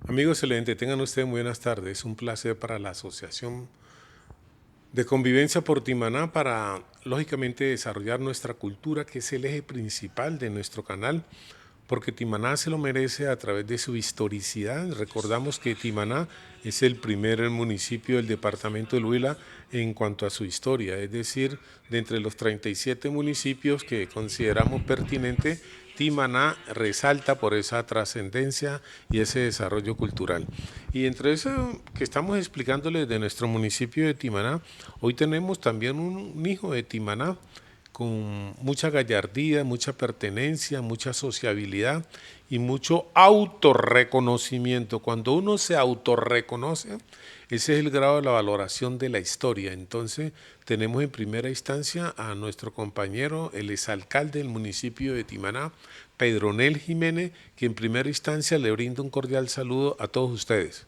Amigos excelentes, tengan ustedes muy buenas tardes. Es un placer para la Asociación de Convivencia por Timaná para, lógicamente, desarrollar nuestra cultura, que es el eje principal de nuestro canal, porque Timaná se lo merece a través de su historicidad. Recordamos que Timaná es el primer municipio del departamento del Huila en cuanto a su historia, es decir, de entre los 37 municipios que consideramos pertinente, Timaná resalta por esa trascendencia y ese desarrollo cultural. Y entre eso que estamos explicándoles de nuestro municipio de Timaná, hoy tenemos también un hijo de Timaná, con mucha gallardía, mucha pertenencia, mucha sociabilidad y mucho autorreconocimiento. Cuando uno se autorreconoce, ese es el grado de la valoración de la historia. Entonces, tenemos en primera instancia a nuestro compañero, el exalcalde del municipio de Timaná, Pedronel Jiménez, que en primera instancia le brinda un cordial saludo a todos ustedes.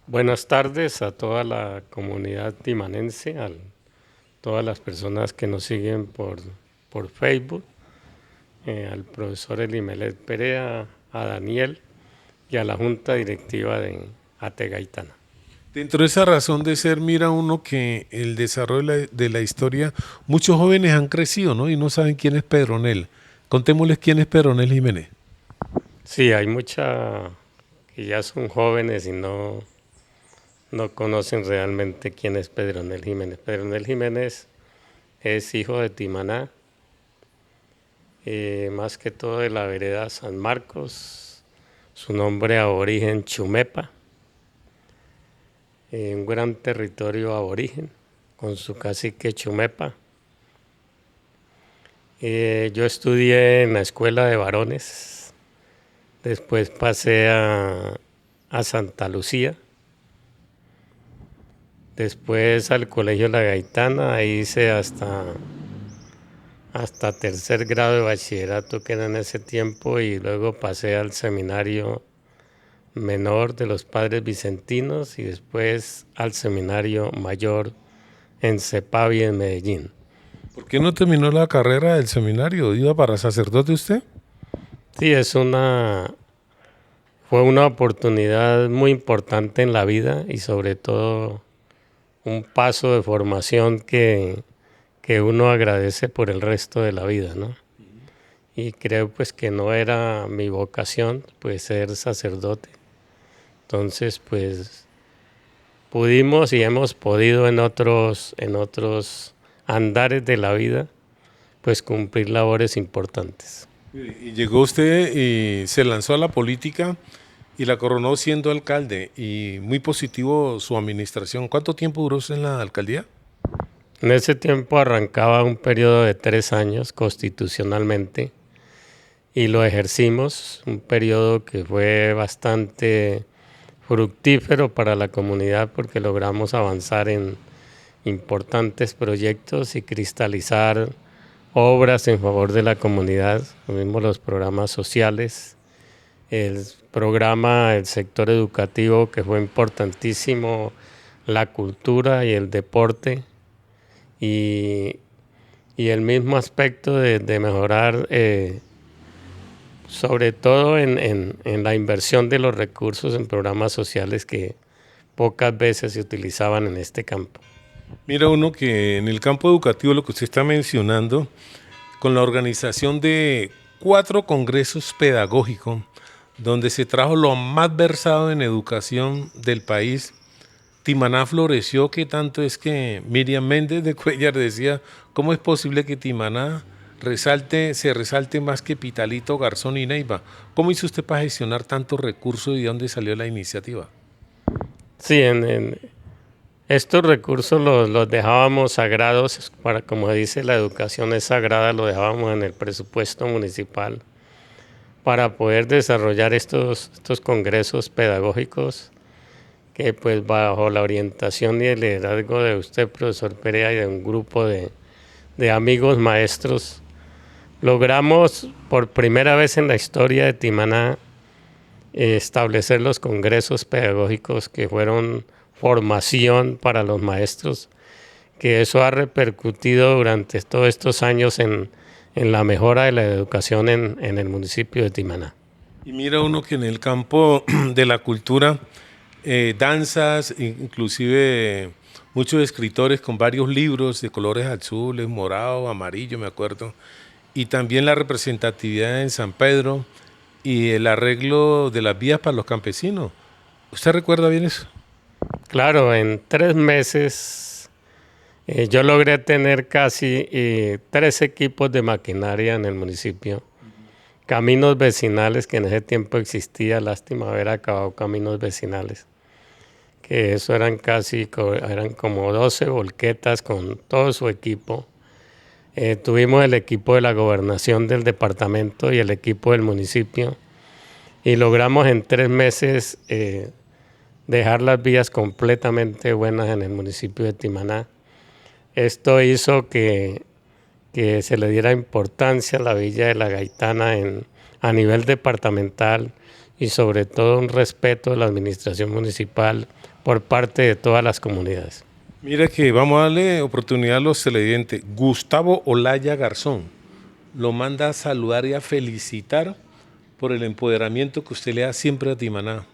Buenas tardes a toda la comunidad timanense, a todas las personas que nos siguen por Facebook, al profesor Elimelech Perea, a Daniel y a la Junta Directiva de Ategaitana. Dentro de esa razón de ser, mira uno que el desarrollo de la historia, muchos jóvenes han crecido, ¿no? Y no saben quién es Pedronel. Contémosles quién es Pedronel Jiménez. Sí, hay mucha que ya son jóvenes y no conocen realmente quién es Pedronel Jiménez. Pedronel Jiménez es hijo de Timaná, más que todo de la vereda San Marcos, su nombre aborigen Chumepa, un gran territorio aborigen con su cacique Chumepa. Yo estudié en la escuela de varones, después pasé a Santa Lucía, después al Colegio La Gaitana, ahí hice hasta tercer grado de bachillerato que era en ese tiempo, y luego pasé al seminario menor de los Padres Vicentinos y después al seminario mayor en Cepavi, en Medellín. ¿Por qué no terminó la carrera del seminario? ¿Iba para sacerdote usted? Sí, fue una oportunidad muy importante en la vida y sobre todo un paso de formación que uno agradece por el resto de la vida, ¿no? Y creo pues que no era mi vocación pues ser sacerdote. Entonces pues pudimos y hemos podido en otros andares de la vida pues cumplir labores importantes. Y llegó usted y se lanzó a la política y la coronó siendo alcalde. Y muy positivo su administración. ¿Cuánto tiempo duró usted en la alcaldía? En ese tiempo arrancaba un periodo de 3 años constitucionalmente y lo ejercimos, un periodo que fue bastante fructífero para la comunidad porque logramos avanzar en importantes proyectos y cristalizar obras en favor de la comunidad, lo mismo los programas sociales, el programa, el sector educativo que fue importantísimo, la cultura y el deporte y, y el mismo aspecto de mejorar sobre todo en la inversión de los recursos en programas sociales que pocas veces se utilizaban en este campo. Mira uno que en el campo educativo lo que usted está mencionando, con la organización de 4 congresos pedagógicos, donde se trajo lo más versado en educación del país, Timaná floreció, que tanto es que Miriam Méndez de Cuellar decía, ¿cómo es posible que Timaná se resalte más que Pitalito, Garzón y Neiva? ¿Cómo hizo usted para gestionar tantos recursos y de dónde salió la iniciativa? Sí, en estos recursos los dejábamos sagrados, para, como dice, la educación es sagrada, lo dejábamos en el presupuesto municipal para poder desarrollar estos congresos pedagógicos que pues bajo la orientación y el liderazgo de usted, profesor Perea, y de un grupo de amigos maestros, logramos por primera vez en la historia de Timaná establecer los congresos pedagógicos que fueron formación para los maestros, que eso ha repercutido durante todos estos años en la mejora de la educación en el municipio de Timaná. Y mira uno que en el campo de la cultura, danzas, inclusive muchos escritores con varios libros de colores azules, morado, amarillo, me acuerdo, y también la representatividad en San Pedro y el arreglo de las vías para los campesinos. ¿Usted recuerda bien eso? Claro, en 3 meses yo logré tener casi 3 equipos de maquinaria en el municipio. Caminos vecinales, que en ese tiempo existía, lástima haber acabado caminos vecinales, que eso eran como 12 volquetas con todo su equipo. Tuvimos el equipo de la gobernación del departamento y el equipo del municipio y logramos en 3 meses dejar las vías completamente buenas en el municipio de Timaná. Esto hizo que se le diera importancia a la Villa de la Gaitana a nivel departamental y sobre todo un respeto de la administración municipal por parte de todas las comunidades. Mira que vamos a darle oportunidad a los televidentes. Gustavo Olaya Garzón lo manda a saludar y a felicitar por el empoderamiento que usted le da siempre a Timaná.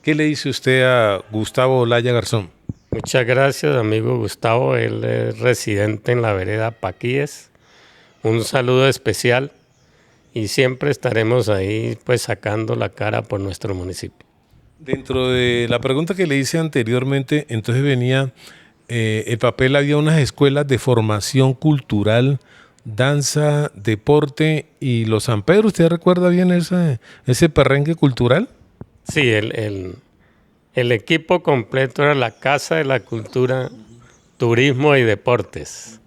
¿Qué le dice usted a Gustavo Olaya Garzón? Muchas gracias, amigo Gustavo. Él es residente en la vereda Paquíes. Un saludo especial y siempre estaremos ahí pues sacando la cara por nuestro municipio. Dentro de la pregunta que le hice anteriormente, entonces venía el papel, había unas escuelas de formación cultural, danza, deporte y los San Pedro. ¿Usted recuerda bien ese perrenque cultural? Sí, el equipo completo era la Casa de la Cultura, Turismo y Deportes.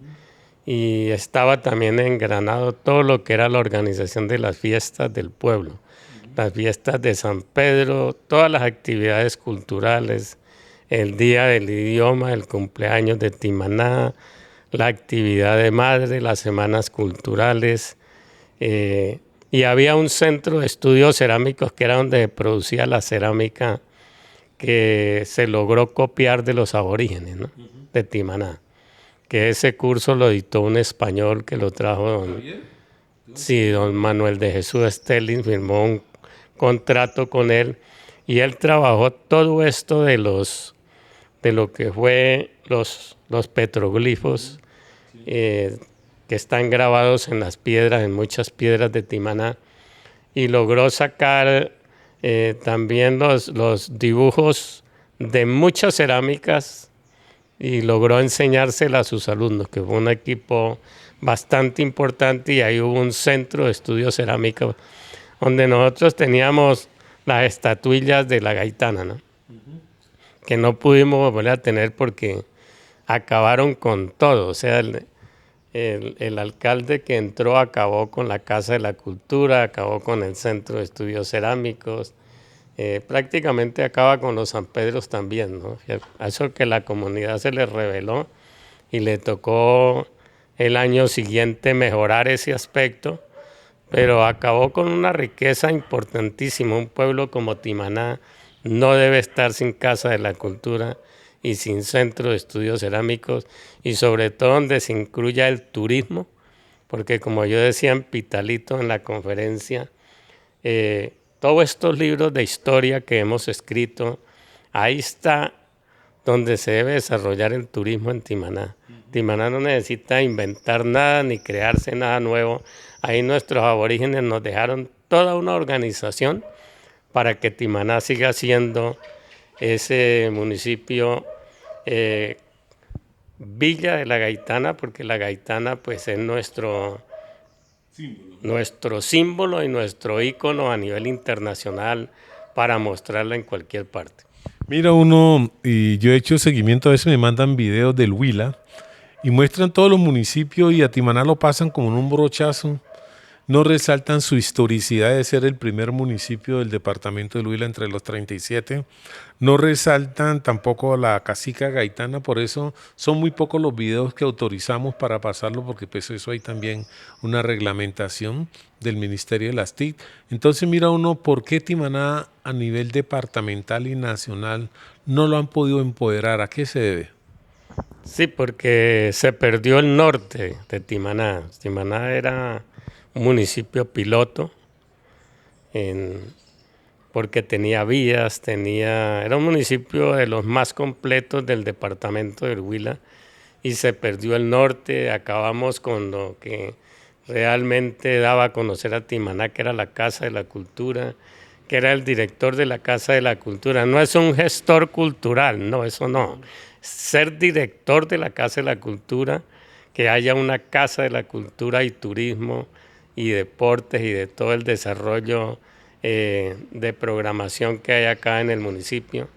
Y estaba también engranado todo lo que era la organización de las fiestas del pueblo, las fiestas de San Pedro, todas las actividades culturales, el Día del Idioma, el cumpleaños de Timaná, la actividad de madre, las semanas culturales. Y había un centro de estudios cerámicos que era donde se producía la cerámica que se logró copiar de los aborígenes, ¿no? De Timaná. Que ese curso lo dictó un español que lo trajo don Manuel de Jesús Stelling, firmó un contrato con él y él trabajó todo esto de lo que fue los petroglifos que están grabados en las piedras, en muchas piedras de Timaná, y logró sacar también los dibujos de muchas cerámicas y logró enseñársela a sus alumnos, que fue un equipo bastante importante, y ahí hubo un centro de estudios cerámicos donde nosotros teníamos las estatuillas de la Gaitana, ¿no? Que no pudimos volver a tener porque acabaron con todo. O sea, el alcalde que entró acabó con la Casa de la Cultura, acabó con el Centro de Estudios Cerámicos, prácticamente acaba con los San Pedros también, ¿no? A eso que la comunidad se le reveló y le tocó el año siguiente mejorar ese aspecto, pero acabó con una riqueza importantísima. Un pueblo como Timaná no debe estar sin Casa de la Cultura y sin Centro de Estudios Cerámicos, y sobre todo donde se incluya el turismo, porque como yo decía en Pitalito en la conferencia, todos estos libros de historia que hemos escrito, ahí está donde se debe desarrollar el turismo en Timaná. Timaná no necesita inventar nada ni crearse nada nuevo. Ahí nuestros aborígenes nos dejaron toda una organización para que Timaná siga siendo ese municipio Villa de la Gaitana, porque la Gaitana pues es nuestro símbolo y nuestro ícono a nivel internacional para mostrarla en cualquier parte. Mira uno, y yo he hecho seguimiento, a veces me mandan videos del Huila y muestran todos los municipios y a Timaná lo pasan como en un brochazo. No resaltan su historicidad de ser el primer municipio del departamento del Huila entre los 37. No resaltan tampoco la cacica gaitana, por eso son muy pocos los videos que autorizamos para pasarlo, porque pues eso hay también una reglamentación del Ministerio de las TIC. Entonces mira uno, ¿por qué Timaná a nivel departamental y nacional no lo han podido empoderar? ¿A qué se debe? Sí, porque se perdió el norte de Timaná. Timaná era un municipio piloto porque tenía vías, era un municipio de los más completos del departamento del Huila y se perdió el norte. Acabamos con lo que realmente daba a conocer a Timaná, que era la Casa de la Cultura, que era el director de la Casa de la Cultura. No es un gestor cultural, no, eso no. Ser director de la Casa de la Cultura, que haya una Casa de la Cultura y turismo y deportes y de todo el desarrollo de programación que hay acá en el municipio,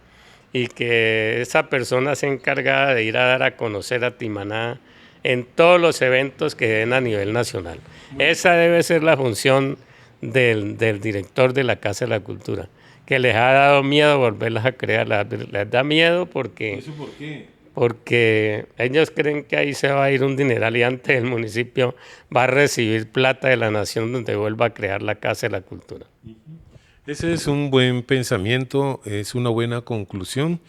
y que esa persona sea encargada de ir a dar a conocer a Timaná en todos los eventos que den a nivel nacional. Esa debe ser la función del director de la Casa de la Cultura, que les ha dado miedo volverlas a crear. Les da miedo porque... ¿Eso por qué? Porque ellos creen que ahí se va a ir un dineral y antes el municipio va a recibir plata de la nación donde vuelva a crear la Casa de la Cultura. Ese es un buen pensamiento, es una buena conclusión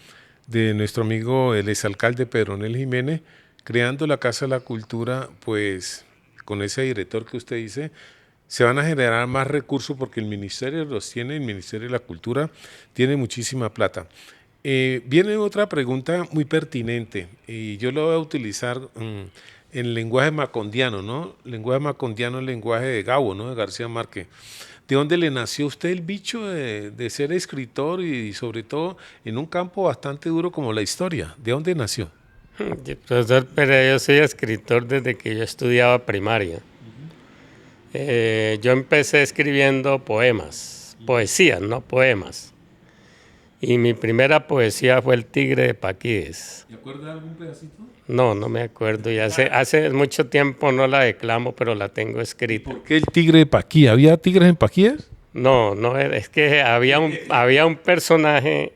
de nuestro amigo el exalcalde Pedronel Jiménez, creando la Casa de la Cultura, pues con ese director que usted dice, se van a generar más recursos porque el ministerio los tiene, el Ministerio de la Cultura tiene muchísima plata. Viene otra pregunta muy pertinente y yo lo voy a utilizar en lenguaje macondiano, ¿no? Lenguaje macondiano, el lenguaje de Gabo, ¿no? De García Márquez. ¿De dónde le nació a usted el bicho de ser escritor y sobre todo en un campo bastante duro como la historia? ¿De dónde nació? Profesor Pérez, yo soy escritor desde que yo estudiaba primaria. Yo empecé escribiendo poemas, poesías, no poemas. Y mi primera poesía fue El Tigre de Paquíes. ¿Te acuerdas de algún pedacito? No, no me acuerdo. Y hace mucho tiempo no la declamo, pero la tengo escrita. ¿Por qué el tigre de Paquía? ¿Había tigres en Paquías? No, no, es que había un personaje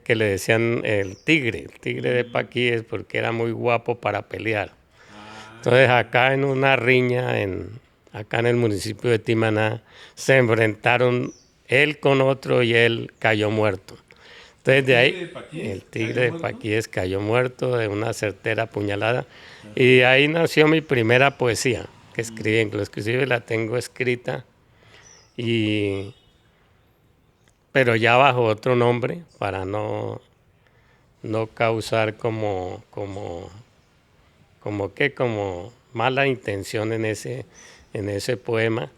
que le decían el tigre de Paquíes, porque era muy guapo para pelear. Entonces acá en una riña, acá en el municipio de Timaná, se enfrentaron él con otro y él cayó muerto. Entonces de ahí el tigre de Paquíes cayó muerto de una certera puñalada. Y de ahí nació mi primera poesía que escribí, inclusive la tengo escrita, pero ya bajo otro nombre para no causar como mala intención en ese poema.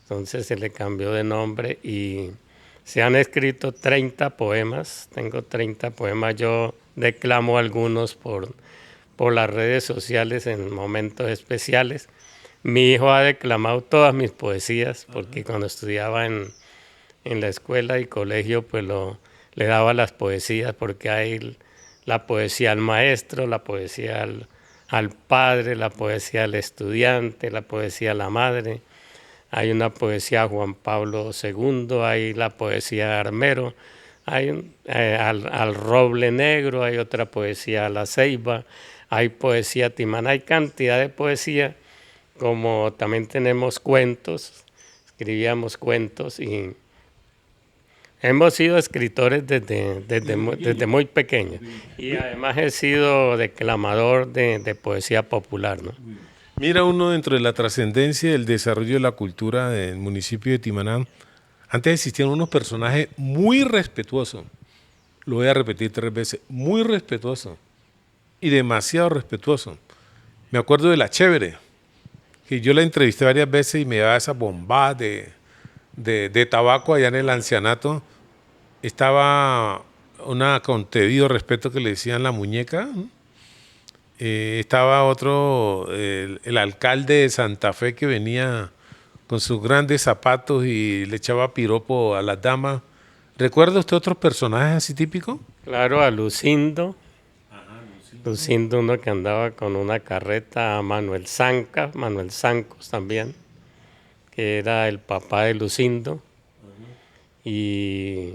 Entonces se le cambió de nombre y se han escrito 30 poemas. Tengo 30 poemas. Yo declamo algunos por las redes sociales en momentos especiales. Mi hijo ha declamado todas mis poesías porque cuando estudiaba en la escuela y colegio pues le daba las poesías, porque hay la poesía al maestro, la poesía al padre, la poesía al estudiante, la poesía a la madre. Hay una poesía a Juan Pablo II, hay la poesía a Armero, hay al Roble Negro, hay otra poesía a La Ceiba, hay poesía a Timaná, hay cantidad de poesía, como también tenemos cuentos, escribíamos cuentos y hemos sido escritores desde muy pequeños. Y además he sido declamador de poesía popular, ¿no? Mira uno dentro de la trascendencia del desarrollo de la cultura del municipio de Timaná. Antes existían unos personajes muy respetuosos. Lo voy a repetir 3 veces. Muy respetuosos. Y demasiado respetuosos. Me acuerdo de La Chévere, que yo la entrevisté varias veces y me daba esa bomba de tabaco allá en el ancianato. Estaba una con debido respeto que le decían La Muñeca. Estaba otro, el alcalde de Santa Fe, que venía con sus grandes zapatos y le echaba piropo a las damas. ¿Recuerda usted otros personajes así típicos? Claro, a Lucindo. Lucindo, uno que andaba con una carreta, a Manuel Zancos también, que era el papá de Lucindo. Y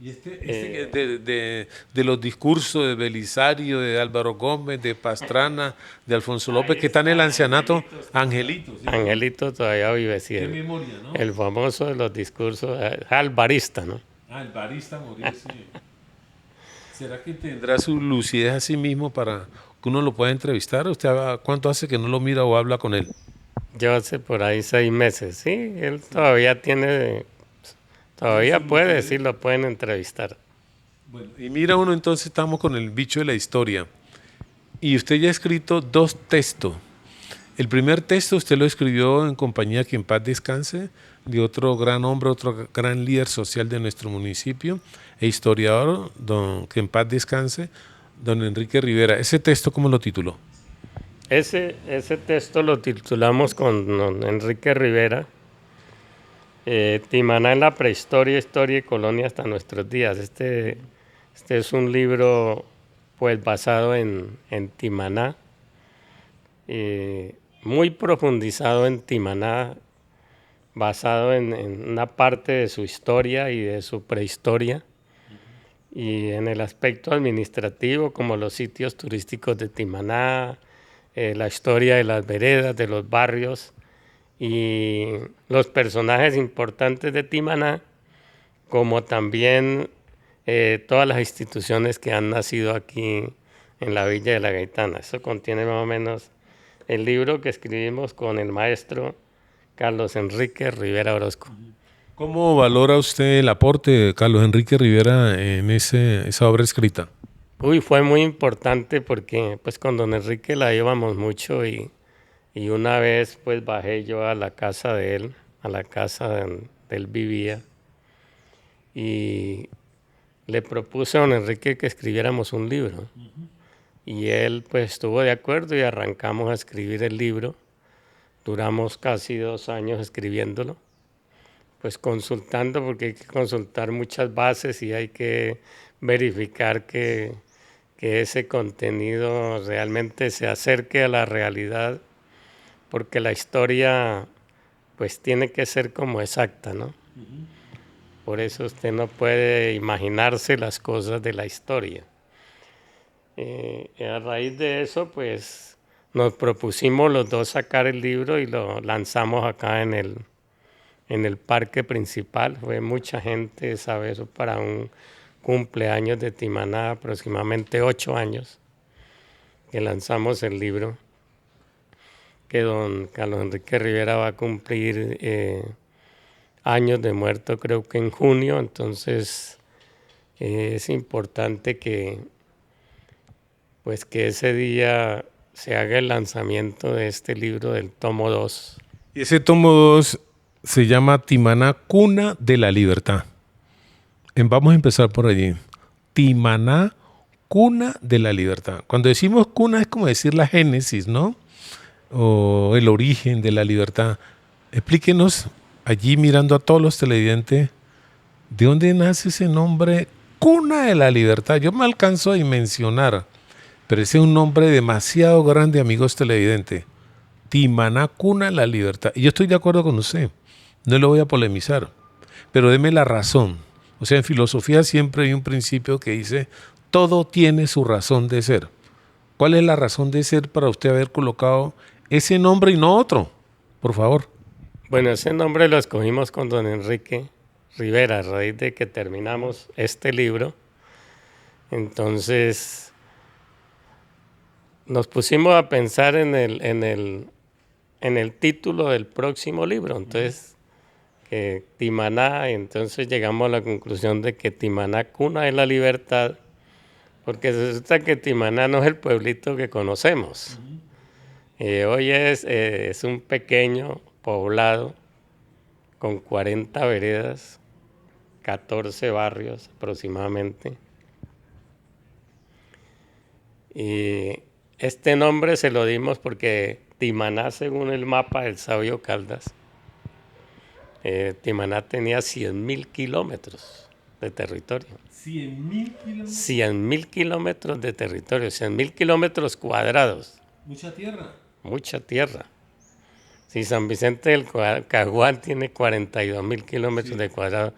de los discursos de Belisario, de Álvaro Gómez, de Pastrana, de Alfonso López, que está en el ancianato, Angelito. ¿Sí? Angelito todavía vive, sí. Qué memoria, ¿no? El famoso de los discursos, alvarista, ¿no? El barista murió, sí. ¿Será que tendrá su lucidez a sí mismo para que uno lo pueda entrevistar? ¿Usted cuánto hace que no lo mira o habla con él? Yo hace por ahí 6 meses, sí, él todavía puede, sí, lo pueden entrevistar. Bueno, y mira uno, entonces estamos con el bicho de la historia. Y usted ya ha escrito 2 textos. El primer texto usted lo escribió en compañía, que en paz descanse, de otro gran hombre, otro gran líder social de nuestro municipio e historiador, que en paz descanse, don Enrique Rivera. ¿Ese texto cómo lo tituló? Ese texto lo titulamos con don Enrique Rivera, Timaná en la prehistoria, historia y colonia hasta nuestros días. Este es un libro pues basado en Timaná, muy profundizado en Timaná, basado en una parte de su historia y de su prehistoria, y en el aspecto administrativo, como los sitios turísticos de Timaná, la historia de las veredas, de los barrios y los personajes importantes de Timaná, como también todas las instituciones que han nacido aquí en la Villa de la Gaitana. Eso contiene más o menos el libro que escribimos con el maestro Carlos Enrique Rivera Orozco. ¿Cómo valora usted el aporte de Carlos Enrique Rivera en esa obra escrita? Uy, fue muy importante porque pues con don Enrique la íbamos mucho y una vez pues bajé yo a la casa de él, a la casa donde él vivía, y le propuse a don Enrique que escribiéramos un libro. Y él pues estuvo de acuerdo y arrancamos a escribir el libro. Duramos casi 2 años escribiéndolo, pues consultando, porque hay que consultar muchas bases y hay que verificar que ese contenido realmente se acerque a la realidad, porque la historia pues tiene que ser como exacta, ¿no? Por eso usted no puede imaginarse las cosas de la historia. A raíz de eso, pues nos propusimos los dos sacar el libro y lo lanzamos acá en el parque principal. Fue mucha gente, ¿sabes? Eso para un cumpleaños de Timaná, aproximadamente 8 años, que lanzamos el libro, que don Carlos Enrique Rivera va a cumplir años de muerto, creo que en junio. Entonces es importante pues que ese día se haga el lanzamiento de este libro del tomo 2. Y ese tomo 2 se llama Timaná, Cuna de la Libertad. Vamos a empezar por allí. Timaná, Cuna de la Libertad. Cuando decimos cuna es como decir la génesis, ¿no? O el origen de la libertad. Explíquenos allí, mirando a todos los televidentes, ¿de dónde nace ese nombre, Cuna de la Libertad? Yo me alcanzo a mencionar, pero ese es un nombre demasiado grande, amigos televidentes. Timaná, Cuna de la Libertad. Y yo estoy de acuerdo con usted, no lo voy a polemizar, pero deme la razón. O sea, en filosofía siempre hay un principio que dice, todo tiene su razón de ser. ¿Cuál es la razón de ser para usted haber colocado ese nombre y no otro? Por favor. Bueno, ese nombre lo escogimos con don Enrique Rivera a raíz de que terminamos este libro. Entonces nos pusimos a pensar en el título del próximo libro. Entonces, Timaná, entonces llegamos a la conclusión de que Timaná, cuna de la libertad, porque resulta que Timaná no es el pueblito que conocemos. Hoy es un pequeño poblado con 40 veredas, 14 barrios aproximadamente. Y este nombre se lo dimos porque Timaná, según el mapa del sabio Caldas, Timaná tenía 100.000 kilómetros de territorio. 100.000 kilómetros. 100.000 kilómetros de territorio, 100.000 kilómetros cuadrados. Mucha tierra. Mucha tierra. Si San Vicente del Caguán tiene 42.000 kilómetros de cuadrado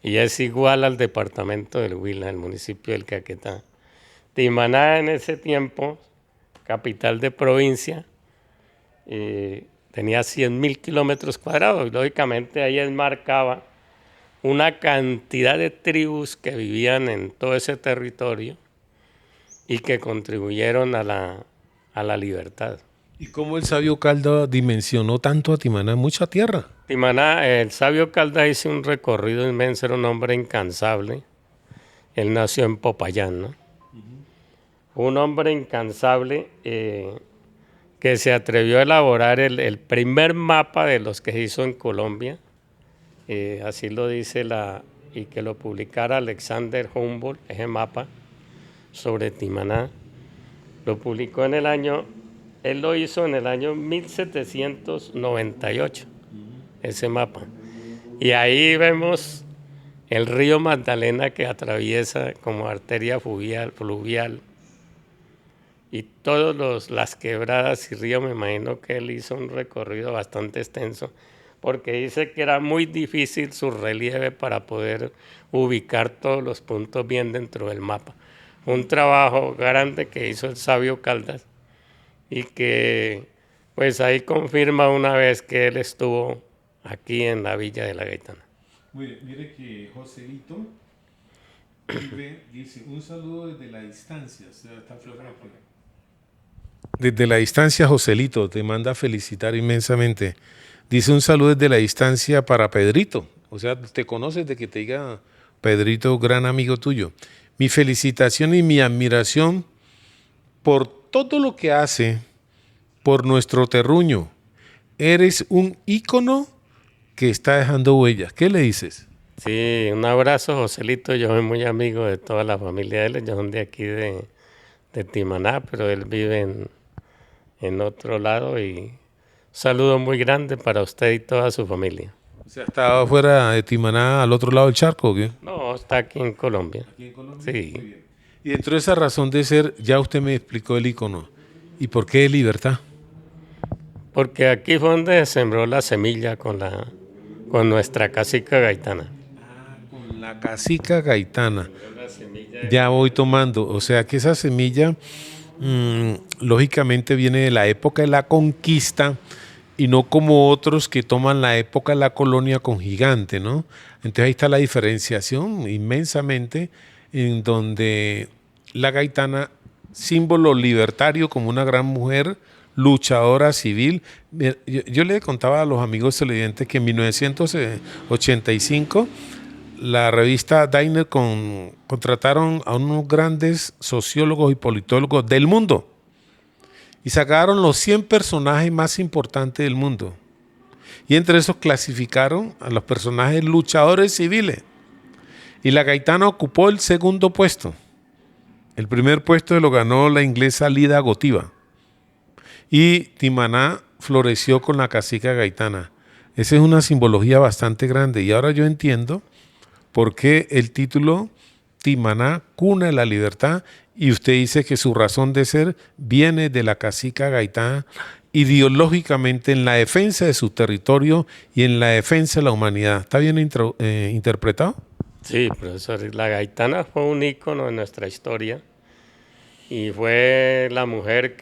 y es igual al departamento del Huila, el municipio del Caquetá. Timaná en ese tiempo, capital de provincia, tenía 100.000 kilómetros cuadrados y lógicamente ahí enmarcaba una cantidad de tribus que vivían en todo ese territorio y que contribuyeron a la libertad. ¿Y cómo el sabio Calda dimensionó tanto a Timaná? Mucha tierra. Timaná, el sabio Caldas hizo un recorrido inmenso, era un hombre incansable. Él nació en Popayán, ¿no? Un hombre incansable que se atrevió a elaborar el primer mapa de los que se hizo en Colombia, así lo dice y que lo publicara Alexander Humboldt, ese mapa sobre Timaná, lo publicó él lo hizo en el año 1798, ese mapa. Y ahí vemos el río Magdalena que atraviesa como arteria fluvial y todas las quebradas y ríos. Me imagino que él hizo un recorrido bastante extenso porque dice que era muy difícil su relieve para poder ubicar todos los puntos bien dentro del mapa. Un trabajo grande que hizo el sabio Caldas y que pues ahí confirma una vez que él estuvo aquí en la Villa de la Gaitana. Mire que Joselito dice un saludo desde la distancia. O sea, está desde la distancia, Joselito, te manda a felicitar inmensamente. Dice un saludo desde la distancia para Pedrito. O sea, te conoces de que te diga Pedrito, gran amigo tuyo. Mi felicitación y mi admiración por todo lo que hace por nuestro terruño. Eres un ícono que está dejando huellas. ¿Qué le dices? Sí, un abrazo, Joselito. Yo soy muy amigo de toda la familia de él. Yo soy de aquí de Timaná, pero él vive en otro lado. Y un saludo muy grande para usted y toda su familia. O sea, ¿estaba fuera de Timaná, al otro lado del charco o qué? No, está aquí en Colombia. ¿Aquí en Colombia? Sí. Muy bien. Y dentro de esa razón de ser, ya usted me explicó el ícono. ¿Y por qué libertad? Porque aquí fue donde sembró la semilla con nuestra cacica gaitana. Con la cacica gaitana. Ya voy tomando. O sea que esa semilla, lógicamente, viene de la época de la conquista y no como otros que toman la época de la colonia con gigante, ¿no? Entonces ahí está la diferenciación inmensamente en donde la gaitana, símbolo libertario como una gran mujer, luchadora civil. Yo le contaba a los amigos televidentes que en 1985 la revista Diner contrataron a unos grandes sociólogos y politólogos del mundo y sacaron los 100 personajes más importantes del mundo. Y entre esos clasificaron a los personajes luchadores civiles. Y la gaitana ocupó el segundo puesto. El primer puesto lo ganó la inglesa Lida Gotiva. Y Timaná floreció con la cacica gaitana. Esa es una simbología bastante grande. Y ahora yo entiendo por qué el título Timaná, cuna de la libertad, y usted dice que su razón de ser viene de la cacica gaitana ideológicamente en la defensa de su territorio y en la defensa de la humanidad. ¿Está bien interpretado? Sí, profesor. La gaitana fue un ícono en nuestra historia y fue la mujer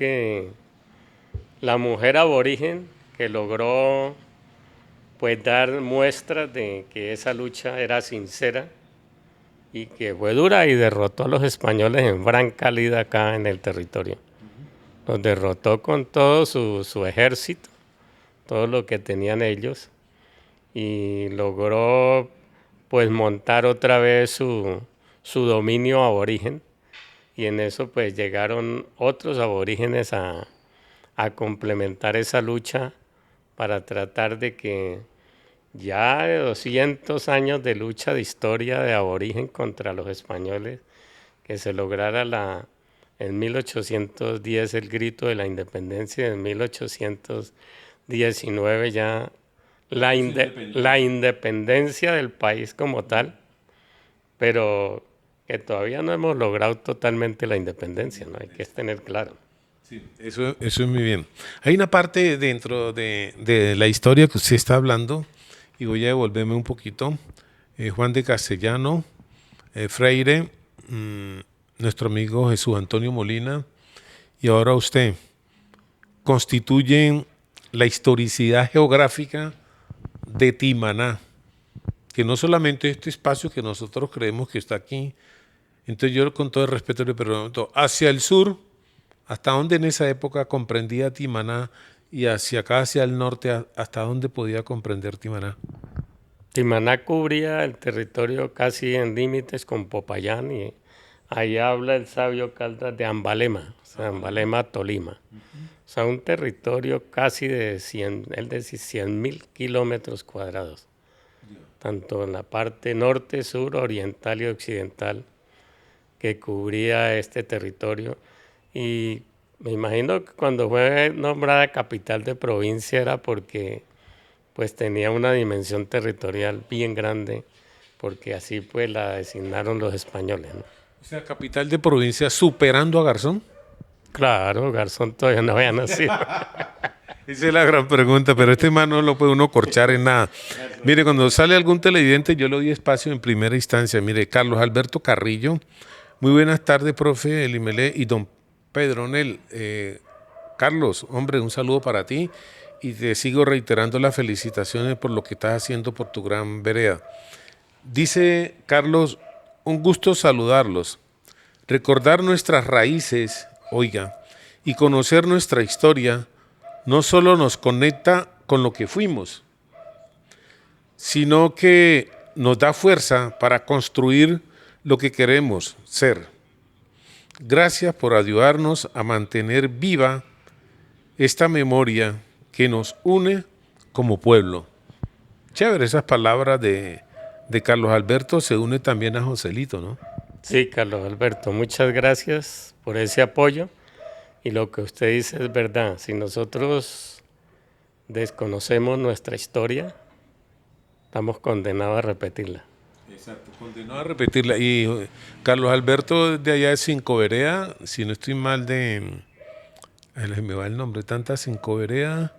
aborigen que logró pues dar muestras de que esa lucha era sincera y que fue dura y derrotó a los españoles en franca lida acá en el territorio. Los derrotó con todo su ejército, todo lo que tenían ellos, y logró pues montar otra vez su dominio aborigen, y en eso pues llegaron otros aborígenes a complementar esa lucha para tratar de que ya de 200 años de lucha de historia de aborigen contra los españoles, que se lograra en 1810 el grito de la independencia, en 1819 ya la independencia del país como tal, pero que todavía no hemos logrado totalmente la independencia, ¿no? Hay que tener claro. Sí, eso es muy bien. Hay una parte dentro de la historia que usted está hablando, y voy a devolverme un poquito. Juan de Castellano, Freire, nuestro amigo Jesús Antonio Molina, y ahora usted, constituyen la historicidad geográfica de Timaná, que no solamente este espacio que nosotros creemos que está aquí. Entonces yo con todo el respeto le pregunto, hacia el sur, ¿Hasta dónde en esa época comprendía Timaná y hacia acá, hacia el norte, hasta dónde podía comprender Timaná? Timaná cubría el territorio casi en límites con Popayán y ahí habla el sabio Caldas de Ambalema, o sea, Ambalema, Tolima. O sea, un territorio casi de 100.000 kilómetros cuadrados, tanto en la parte norte, sur, oriental y occidental que cubría este territorio. Y me imagino que cuando fue nombrada capital de provincia era porque pues tenía una dimensión territorial bien grande, porque así pues la designaron los españoles, ¿no? O sea, capital de provincia superando a Garzón. Claro, Garzón todavía no había nacido. Esa es la gran pregunta, pero este man no lo puede uno corchar en nada. Mire, cuando sale algún televidente, yo le doy espacio en primera instancia. Mire, Carlos Alberto Carrillo, muy buenas tardes, profe Elimelé y don Pedronel. Carlos, hombre, un saludo para ti y te sigo reiterando las felicitaciones por lo que estás haciendo por tu gran vereda. Dice Carlos, un gusto saludarlos. Recordar nuestras raíces, oiga, y conocer nuestra historia no solo nos conecta con lo que fuimos, sino que nos da fuerza para construir lo que queremos ser. Gracias por ayudarnos a mantener viva esta memoria que nos une como pueblo. Chévere, esas palabras de Carlos Alberto se une también a Joselito, ¿no? Sí, Carlos Alberto, muchas gracias por ese apoyo. Y lo que usted dice es verdad. Si nosotros desconocemos nuestra historia, estamos condenados a repetirla. Exacto, condenado a repetirla. Y Carlos Alberto de allá de Cinco Vereda, si no estoy mal me va el nombre, tanta Cinco Vereda.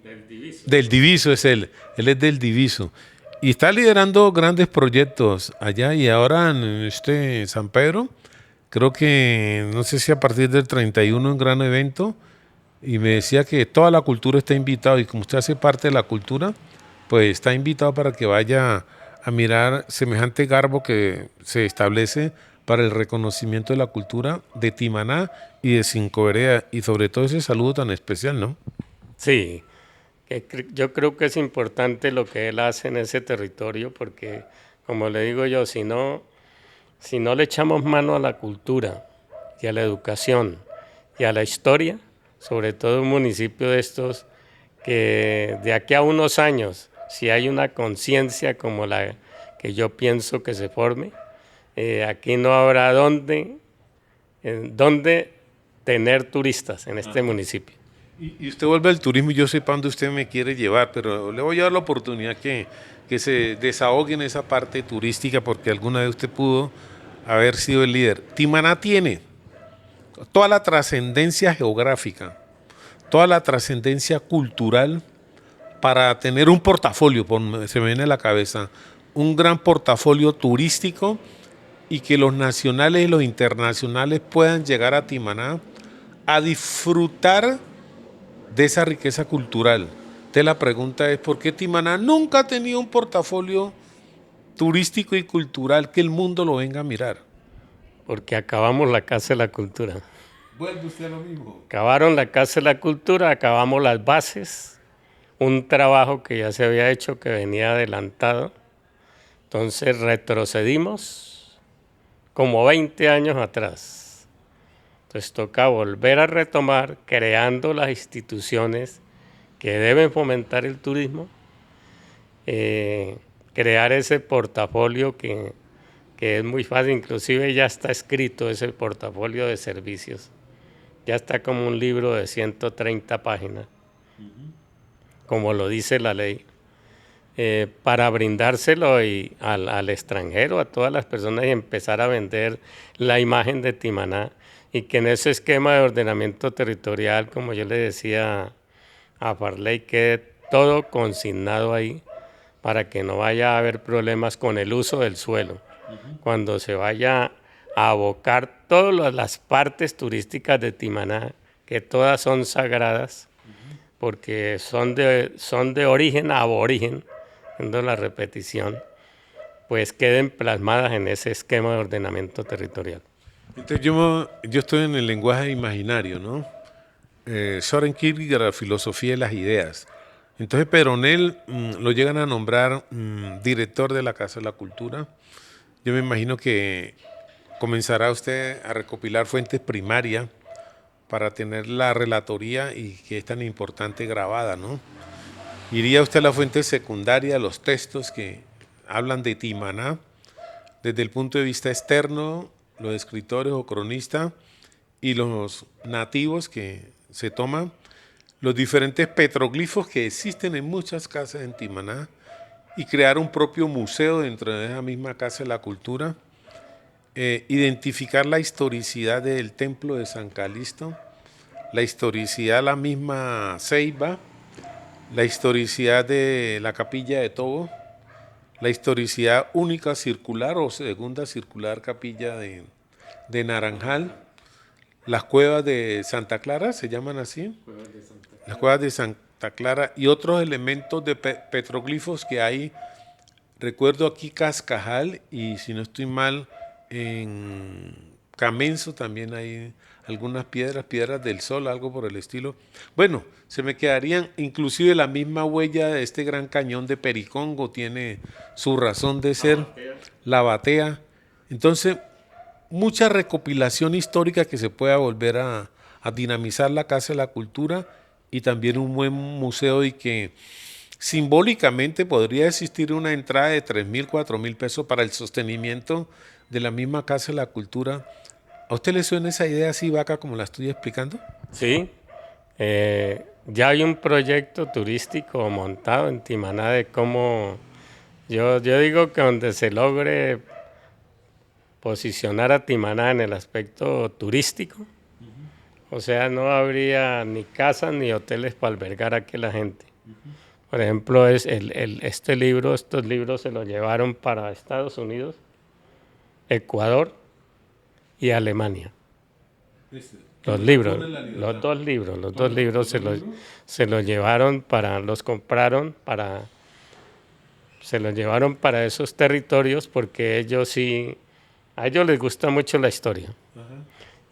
Del Diviso. Del Diviso es él es del Diviso. Y está liderando grandes proyectos allá y ahora en San Pedro, creo que, no sé si a partir del 31 un gran evento, y me decía que toda la cultura está invitada y como usted hace parte de la cultura, pues está invitado para que vaya a mirar semejante garbo que se establece para el reconocimiento de la cultura de Timaná y de Cinco Vereda, y sobre todo ese saludo tan especial, ¿no? Sí, yo creo que es importante lo que él hace en ese territorio porque, como le digo yo, si no le echamos mano a la cultura y a la educación y a la historia, sobre todo un municipio de estos que de aquí a unos años, si hay una conciencia como la que yo pienso que se forme, aquí no habrá dónde tener turistas en este municipio. Y usted vuelve al turismo y yo sé para dónde usted me quiere llevar, pero le voy a dar la oportunidad que se desahogue en esa parte turística porque alguna vez usted pudo haber sido el líder. Timaná tiene toda la trascendencia geográfica, toda la trascendencia cultural para tener un portafolio, se me viene a la cabeza, un gran portafolio turístico y que los nacionales y los internacionales puedan llegar a Timaná a disfrutar de esa riqueza cultural. Entonces la pregunta es, ¿por qué Timaná nunca ha tenido un portafolio turístico y cultural que el mundo lo venga a mirar? Porque acabamos la Casa de la Cultura. Vuelve usted a lo mismo. Acabaron la Casa de la Cultura, acabamos las bases, un trabajo que ya se había hecho, que venía adelantado. Entonces retrocedimos como 20 años atrás. Entonces toca volver a retomar creando las instituciones que deben fomentar el turismo, crear ese portafolio que es muy fácil, inclusive ya está escrito ese portafolio de servicios. Ya está como un libro de 130 páginas, como lo dice la ley, para brindárselo al extranjero, a todas las personas y empezar a vender la imagen de Timaná y que en ese esquema de ordenamiento territorial, como yo le decía a Farley, quede todo consignado ahí para que no vaya a haber problemas con el uso del suelo. Cuando se vaya a abocar todas las partes turísticas de Timaná, que todas son sagradas, porque son de origen a aborigen, haciendo la repetición, pues queden plasmadas en ese esquema de ordenamiento territorial. Entonces yo estoy en el lenguaje imaginario, ¿no? Soren Kierkegaard, la filosofía de las ideas. Entonces Peronel lo llegan a nombrar director de la Casa de la Cultura. Yo me imagino que comenzará usted a recopilar fuentes primarias para tener la relatoría y que es tan importante grabada, ¿no? Iría usted a la fuente secundaria, los textos que hablan de Timaná, desde el punto de vista externo, los escritores o cronistas y los nativos que se toman, los diferentes petroglifos que existen en muchas casas en Timaná y crear un propio museo dentro de esa misma Casa de la Cultura, identificar la historicidad del templo de San Calixto, la historicidad de la misma Ceiba, la historicidad de la capilla de Tobo, la historicidad única circular o segunda circular capilla de Naranjal, las cuevas de Santa Clara, se llaman así, las cuevas de Santa Clara y otros elementos de petroglifos que hay. Recuerdo aquí Cascajal y si no estoy mal, en Camenzo también hay algunas piedras del sol, algo por el estilo. Bueno, se me quedarían, inclusive la misma huella de este gran cañón de Pericongo tiene su razón de ser, la batea. Entonces, mucha recopilación histórica que se pueda volver a dinamizar la Casa de la Cultura y también un buen museo y que simbólicamente podría existir una entrada de 3.000, 4.000 pesos para el sostenimiento de la misma Casa de la Cultura. ¿A usted le suena esa idea así, Vaca, como la estoy explicando? Sí, ya hay un proyecto turístico montado en Timaná de cómo, yo digo que donde se logre posicionar a Timaná en el aspecto turístico, o sea, no habría ni casas ni hoteles para albergar aquí a la gente. Por ejemplo, estos libros se los llevaron para Estados Unidos, Ecuador y Alemania. Los libros, los dos libros se los llevaron los compraron se los llevaron para esos territorios porque a ellos les gusta mucho la historia.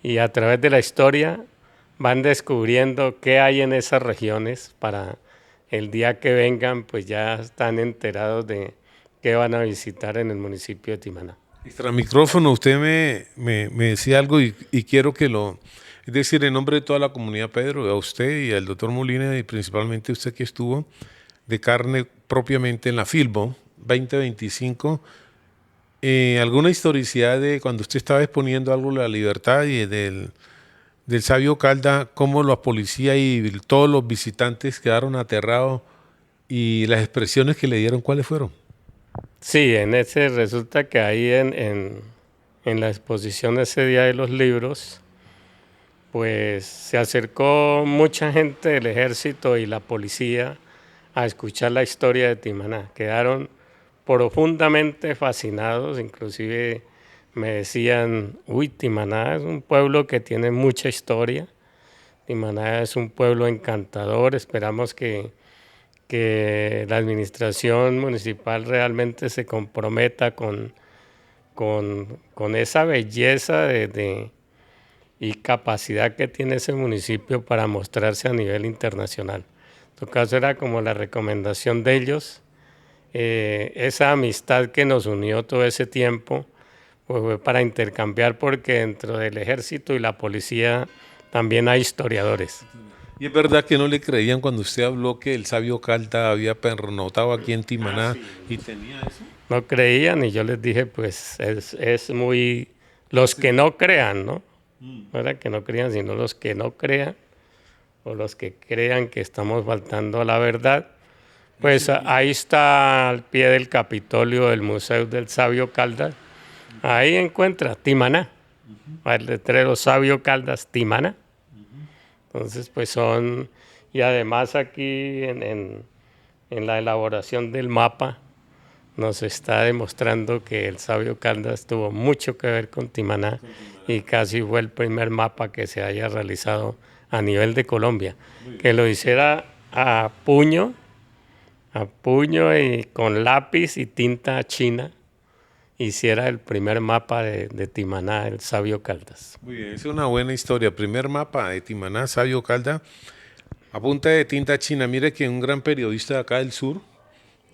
Y a través de la historia van descubriendo qué hay en esas regiones para el día que vengan, pues ya están enterados de qué van a visitar en el municipio de Timaná. Extra micrófono, usted me decía algo y quiero que es decir, en nombre de toda la comunidad, Pedro, a usted y al doctor Molina y principalmente usted que estuvo de carne propiamente en la Filbo 2025, alguna historicidad de cuando usted estaba exponiendo algo de la libertad y del sabio Calda, cómo la policía y todos los visitantes quedaron aterrados y las expresiones que le dieron, ¿cuáles fueron? Sí, resulta que ahí en la exposición ese día de los libros, pues se acercó mucha gente del ejército y la policía a escuchar la historia de Timaná. Quedaron profundamente fascinados, inclusive me decían, uy, Timaná es un pueblo que tiene mucha historia, Timaná es un pueblo encantador, esperamos que la administración municipal realmente se comprometa con esa belleza y capacidad que tiene ese municipio para mostrarse a nivel internacional. En tu caso era como la recomendación de ellos, esa amistad que nos unió todo ese tiempo, pues fue para intercambiar porque dentro del ejército y la policía también hay historiadores. Y es verdad que no le creían cuando usted habló que el sabio Calda había pernoctado aquí en Timaná y tenía eso. No creían y yo les dije, pues es muy... Los que no crean, ¿no? No era que no crean, sino los que no crean o los que crean que estamos faltando a la verdad. Pues ahí está al pie del Capitolio el Museo del Sabio Caldas. Ahí encuentra Timaná, el letrero Sabio Caldas Timaná. Entonces, pues y además aquí en la elaboración del mapa nos está demostrando que el sabio Caldas tuvo mucho que ver con Timaná y casi fue el primer mapa que se haya realizado a nivel de Colombia, que lo hiciera a puño y con lápiz y tinta china hiciera el primer mapa de Timaná, el sabio Caldas. Muy bien, es una buena historia. Primer mapa de Timaná, Sabio Calda, a punta de tinta china. Mire que un gran periodista de acá del sur,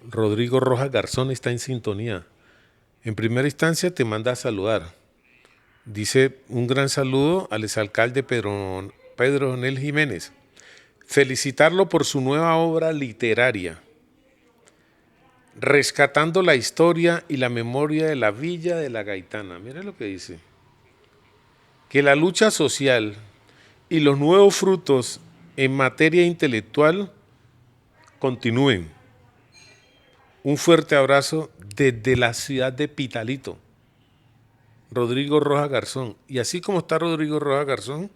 Rodrigo Rojas Garzón, está en sintonía. En primera instancia te manda a saludar. Dice un gran saludo al exalcalde Pedro Onel Jiménez. Felicitarlo por su nueva obra literaria, rescatando la historia y la memoria de la Villa de la Gaitana. Mira lo que dice. Que la lucha social y los nuevos frutos en materia intelectual continúen. Un fuerte abrazo desde la ciudad de Pitalito. Rodrigo Rojas Garzón. Y así como está Rodrigo Rojas Garzón,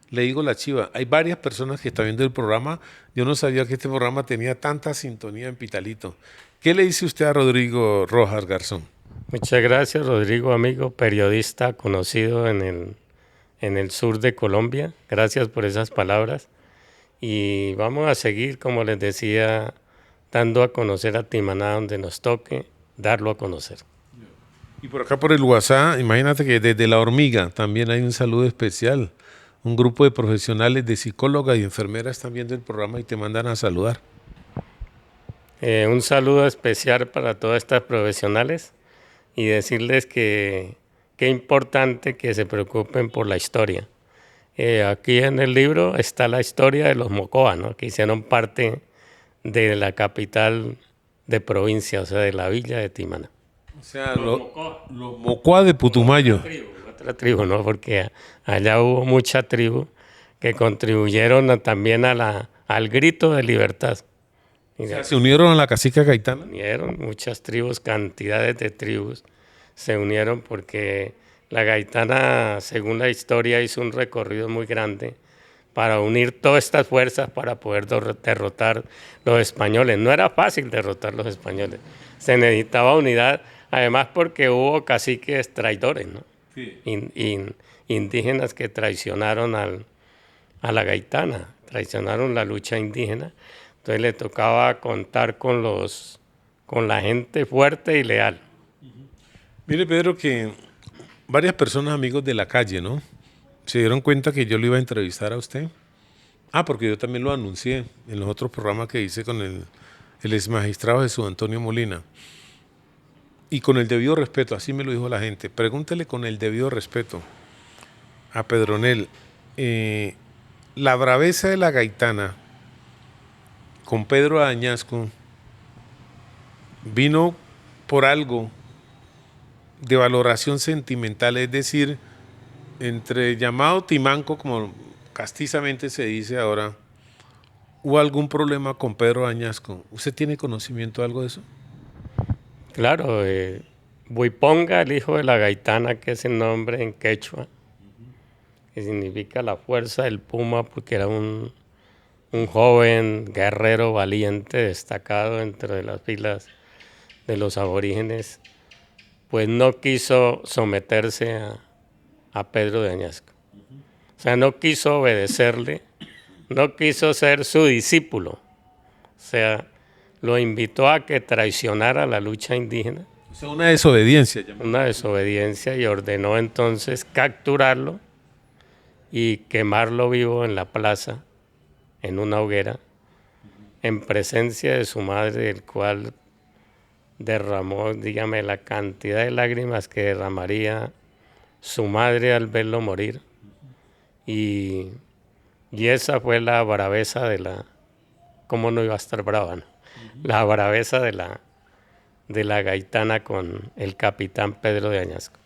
le digo la chiva, hay varias personas que están viendo el programa. Yo no sabía que este programa tenía tanta sintonía en Pitalito. ¿Qué le dice usted a Rodrigo Rojas Garzón? Muchas gracias, Rodrigo, amigo, periodista conocido en el sur de Colombia. Gracias por esas palabras. Y vamos a seguir, como les decía, dando a conocer a Timaná donde nos toque, darlo a conocer. Y por acá por el WhatsApp, imagínate que desde La Hormiga también hay un saludo especial. Un grupo de profesionales de psicólogas y enfermeras están viendo el programa y te mandan a saludar. Un saludo especial para todas estas profesionales y decirles que qué importante que se preocupen por la historia. Aquí en el libro está la historia de los Mocoa, ¿no? Que hicieron parte de la capital de provincia, o sea, de la villa de Timaná. O sea, los Mocoa de Putumayo. Otra tribu, ¿no? Porque allá hubo mucha tribu que contribuyeron también al grito de libertad. O sea, se unieron a la cacica Gaitana. Unieron muchas tribus, cantidades de tribus se unieron porque la Gaitana, según la historia, hizo un recorrido muy grande para unir todas estas fuerzas para poder derrotar los españoles. No era fácil derrotar los españoles, se necesitaba unidad, además porque hubo caciques traidores, ¿no? Sí. Indígenas que traicionaron a la Gaitana, traicionaron la lucha indígena. Entonces le tocaba contar con la gente fuerte y leal. Mire, Pedro, que varias personas, amigos de la calle, ¿no? Se dieron cuenta que yo lo iba a entrevistar a usted. Porque yo también lo anuncié en los otros programas que hice con el exmagistrado Jesús Antonio Molina. Y con el debido respeto, así me lo dijo la gente. Pregúntele con el debido respeto a Pedronel. La braveza de la Gaitana con Pedro de Añasco vino por algo de valoración sentimental, es decir, entre llamado Timanco, como castizamente se dice ahora, ¿hubo algún problema con Pedro de Añasco? ¿Usted tiene conocimiento de algo de eso? Claro, Huiponga, el hijo de la Gaitana, que es el nombre en quechua, que significa la fuerza del puma, porque era un joven guerrero valiente, destacado entre las filas de los aborígenes, pues no quiso someterse a Pedro de Añasco. O sea, no quiso obedecerle, no quiso ser su discípulo. O sea, lo invitó a que traicionara la lucha indígena. O sea, una desobediencia. Una desobediencia, y ordenó entonces capturarlo y quemarlo vivo en la plaza, en una hoguera, en presencia de su madre, el cual derramó, dígame, la cantidad de lágrimas que derramaría su madre al verlo morir. Y esa fue la braveza de la... ¿Cómo no iba a estar brava, no? La braveza de la Gaitana con el capitán Pedro de Añasco.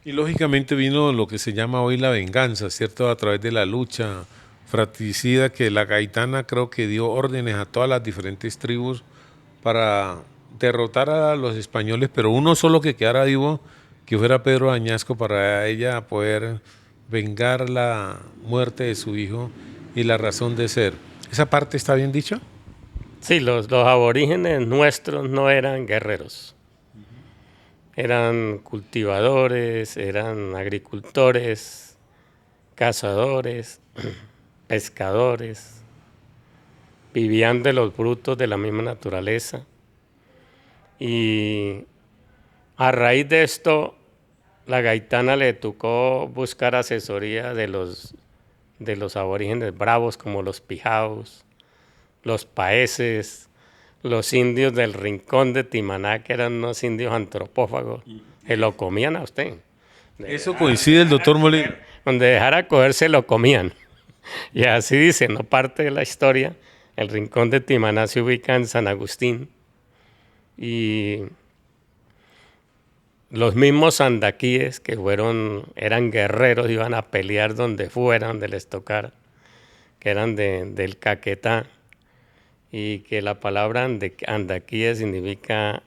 Y lógicamente vino lo que se llama hoy la venganza, ¿cierto? A través de la lucha fratricida que la Gaitana creo que dio órdenes a todas las diferentes tribus para derrotar a los españoles, pero uno solo que quedara vivo, que fuera Pedro de Añasco, para ella poder vengar la muerte de su hijo y la razón de ser. ¿Esa parte está bien dicha? Sí, los aborígenes nuestros no eran guerreros. Eran cultivadores, eran agricultores, cazadores, pescadores. Vivían de los frutos de la misma naturaleza. Y A raíz de esto, la gaitana le tocó buscar asesoría de los aborígenes bravos como los pijaos, los paeses, los indios del rincón de Timaná, que eran unos indios antropófagos, que lo comían a usted. Eso coincide el doctor Molina. Donde dejara coger se lo comían. Y así dice, no parte de la historia, el rincón de Timaná se ubica en San Agustín y los mismos andaquíes que eran guerreros, iban a pelear donde fuera, donde les tocara, que eran del Caquetá, y que la palabra andaquíes significa,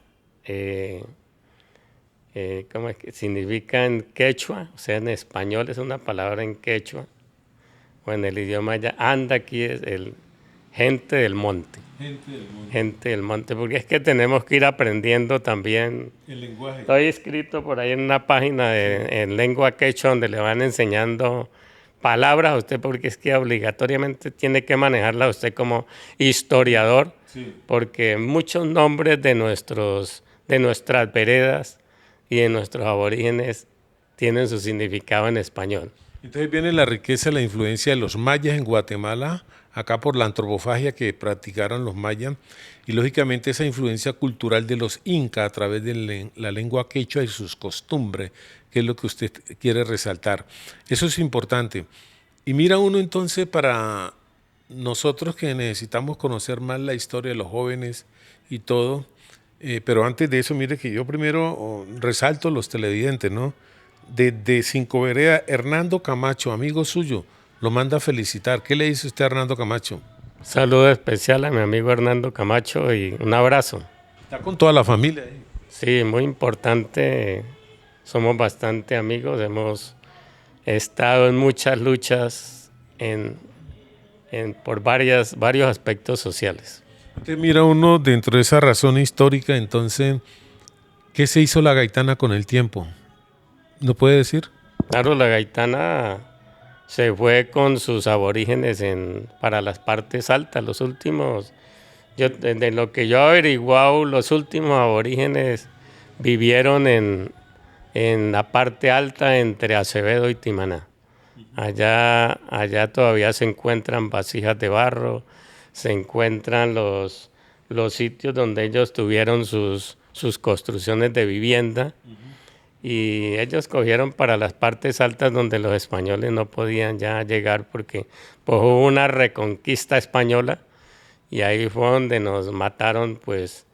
¿cómo es que? Significa en quechua, o sea, en español es una palabra en quechua, o en el idioma ya, andaquíes, el gente del monte. Gente del monte, porque es que tenemos que ir aprendiendo también. El lenguaje. Estoy escrito por ahí en una página en lengua quechua donde le van enseñando palabras a usted, porque es que obligatoriamente tiene que manejarla usted como historiador, Sí. porque muchos nombres de nuestras veredas y de nuestros aborígenes tienen su significado en español. Entonces viene la riqueza, la influencia de los mayas en Guatemala, acá por la antropofagia que practicaron los mayas, y lógicamente esa influencia cultural de los incas a través de la lengua quechua y sus costumbres, que es lo que usted quiere resaltar. Eso es importante. Y mira uno entonces para nosotros que necesitamos conocer más la historia de los jóvenes y todo, pero antes de eso, mire que yo primero resalto los televidentes, ¿no? De Cinco Vereda, Hernando Camacho, amigo suyo, lo manda a felicitar. ¿Qué le dice usted a Hernando Camacho? Saludo especial a mi amigo Hernando Camacho y un abrazo. Está con toda la familia ahí. Sí, muy importante. Somos bastante amigos, hemos estado en muchas luchas por varios aspectos sociales. Usted mira uno dentro de esa razón histórica, entonces, ¿qué se hizo la gaitana con el tiempo? ¿No puede decir? Claro, la gaitana se fue con sus aborígenes para las partes altas, los últimos, de lo que yo he averiguado, los últimos aborígenes vivieron en la parte alta entre Acevedo y Timaná. Allá todavía se encuentran vasijas de barro, se encuentran los sitios donde ellos tuvieron sus construcciones de vivienda. Y ellos cogieron para las partes altas donde los españoles no podían ya llegar porque pues, hubo una reconquista española y ahí fue donde nos mataron pues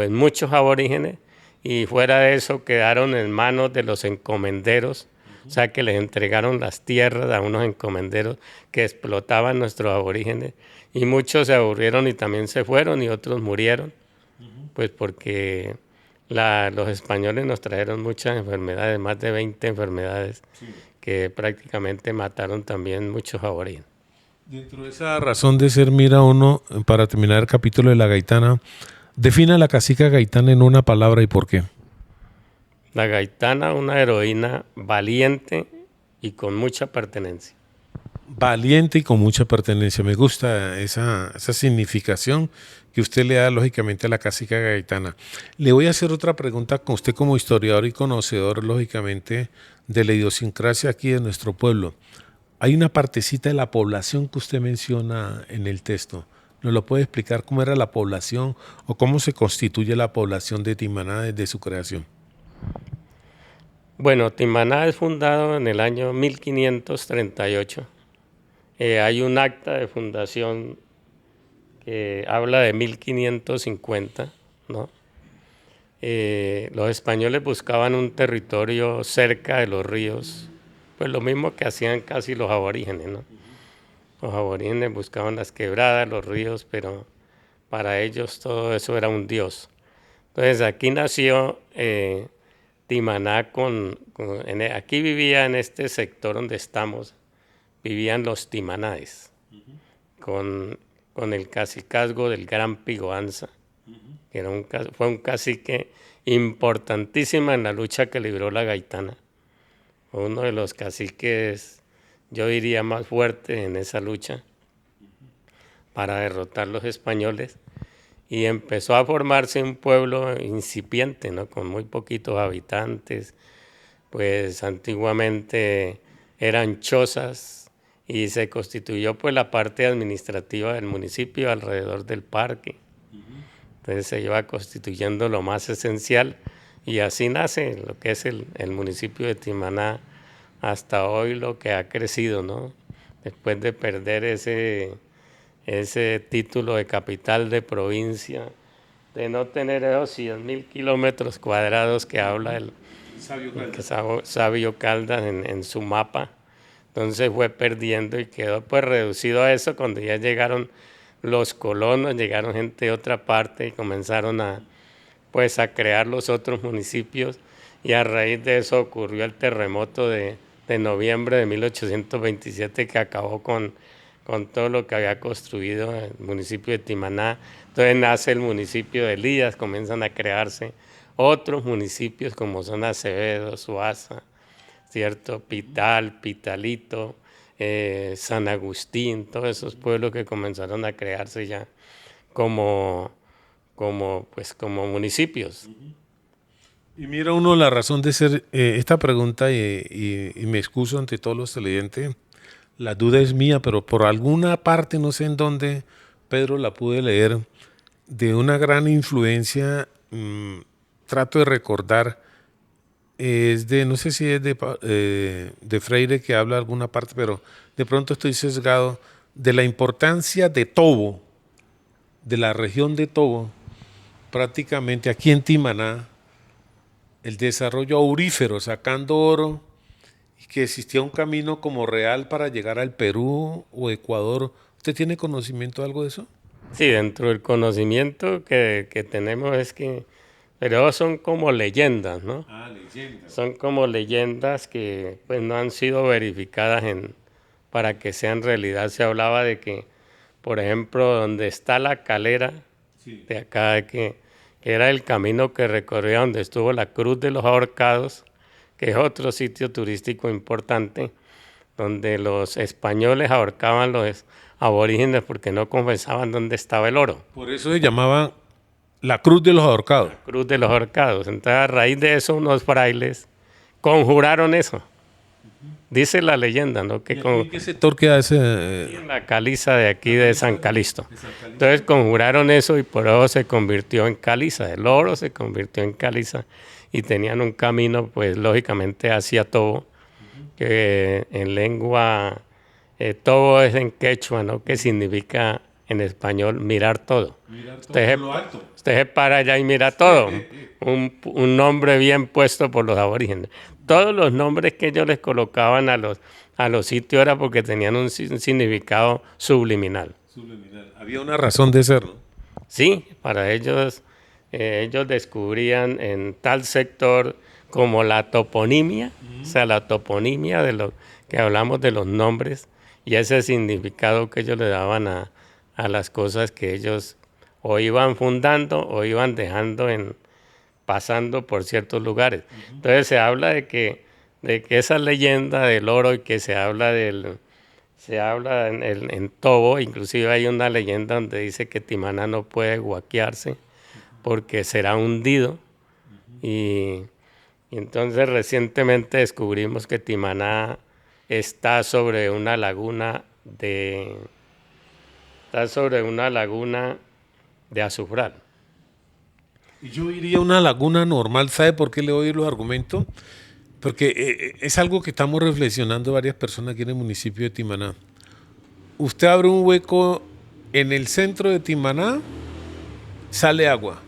muchos aborígenes y fuera de eso quedaron en manos de los encomenderos, o sea que les entregaron las tierras a unos encomenderos que explotaban nuestros aborígenes y muchos se aburrieron y también se fueron y otros murieron, pues porque los españoles nos trajeron muchas enfermedades, más de 20 enfermedades, sí, que prácticamente mataron también muchos aborígenes. Dentro de esa razón de ser, mira uno, para terminar el capítulo de la gaitana, defina la cacica gaitana en una palabra y por qué. La gaitana, una heroína valiente y con mucha pertenencia. Valiente y con mucha pertenencia. Me gusta esa significación que usted le da lógicamente a la cacica gaitana. Le voy a hacer otra pregunta con usted como historiador y conocedor lógicamente de la idiosincrasia aquí de nuestro pueblo. Hay una partecita de la población que usted menciona en el texto. ¿Nos lo puede explicar cómo era la población o cómo se constituye la población de Timaná desde su creación? Bueno, Timaná es fundado en el año 1538. Hay un acta de fundación que habla de 1550, ¿no? Los españoles buscaban un territorio cerca de los ríos, pues lo mismo que hacían casi los aborígenes, ¿no? Los aborígenes buscaban las quebradas, los ríos, pero para ellos todo eso era un dios. Entonces aquí nació Timaná, aquí vivía en este sector donde estamos, vivían los timanáes, con el cacicazgo del Gran Pigoanza, que fue un cacique importantísimo en la lucha que libró la gaitana. Fue uno de los caciques, yo diría, más fuertes en esa lucha para derrotar los españoles. y empezó a formarse un pueblo incipiente, ¿no? Con muy poquitos habitantes, pues antiguamente eran chozas y se constituyó pues la parte administrativa del municipio alrededor del parque. Entonces se iba constituyendo lo más esencial y así nace lo que es el municipio de Timaná hasta hoy, lo que ha crecido, ¿no? Después de perder ese título de capital de provincia, de no tener esos 100.000 kilómetros cuadrados que habla el Sabio Caldas en su mapa. Entonces fue perdiendo y quedó pues reducido a eso cuando ya llegaron los colonos, llegaron gente de otra parte y comenzaron a crear los otros municipios, y a raíz de eso ocurrió el terremoto de noviembre de 1827 que acabó con todo lo que había construido el municipio de Timaná. Entonces nace el municipio de Elías, comienzan a crearse otros municipios como son Acevedo, Suaza, ¿cierto? Pital, Pitalito, San Agustín, todos esos pueblos que comenzaron a crearse ya como municipios. Y mira uno la razón de ser esta pregunta, y me excuso ante todos los televidentes, la duda es mía, pero por alguna parte, no sé en dónde, Pedro, la pude leer, de una gran influencia, trato de recordar, es de, no sé si es de Freire que habla alguna parte, pero de pronto estoy sesgado, de la importancia de Tobo, de la región de Tobo, prácticamente aquí en Timaná, el desarrollo aurífero, sacando oro, y que existía un camino como real para llegar al Perú o Ecuador. ¿Usted tiene conocimiento de algo de eso? Sí, dentro del conocimiento que tenemos es que, pero son como leyendas, ¿no? Leyendas. Son como leyendas que pues no han sido verificadas para que sean realidad. Se hablaba de que, por ejemplo, donde está la calera, sí, de acá, que era el camino que recorría donde estuvo la Cruz de los Ahorcados, que es otro sitio turístico importante, donde los españoles ahorcaban los aborígenes porque no confesaban dónde estaba el oro. Por eso se llamaba la Cruz de los Ahorcados. La Cruz de los Ahorcados. Entonces, a raíz de eso, unos frailes conjuraron eso. Dice la leyenda, ¿no? Que ¿En qué sector queda ese? En la caliza de aquí de San Calixto. Entonces conjuraron eso y por eso se convirtió en caliza. El oro se convirtió en caliza y tenían un camino, pues lógicamente hacia Tobo, que en lengua, Tobo es en quechua, ¿no? Que significa en español mirar todo. Usted se para allá y mira todo. Un nombre bien puesto por los aborígenes. Todos los nombres que ellos les colocaban a los sitios era porque tenían un significado subliminal. Había una razón de ser, ¿no? Sí, para ellos, ellos descubrían en tal sector como la toponimia, o sea, la toponimia de lo que hablamos de los nombres y ese significado que ellos le daban a las cosas que ellos o iban fundando o iban dejando pasando por ciertos lugares. Entonces se habla de que esa leyenda del oro y que se habla en Tobo, inclusive hay una leyenda donde dice que Timaná no puede guaquearse porque será hundido. Y entonces recientemente descubrimos que Timaná está sobre una laguna de azufral. Yo iría a una laguna normal. ¿Sabe por qué le doy los argumentos? Porque es algo que estamos reflexionando varias personas aquí en el municipio de Timaná. Usted abre un hueco en el centro de Timaná, sale agua.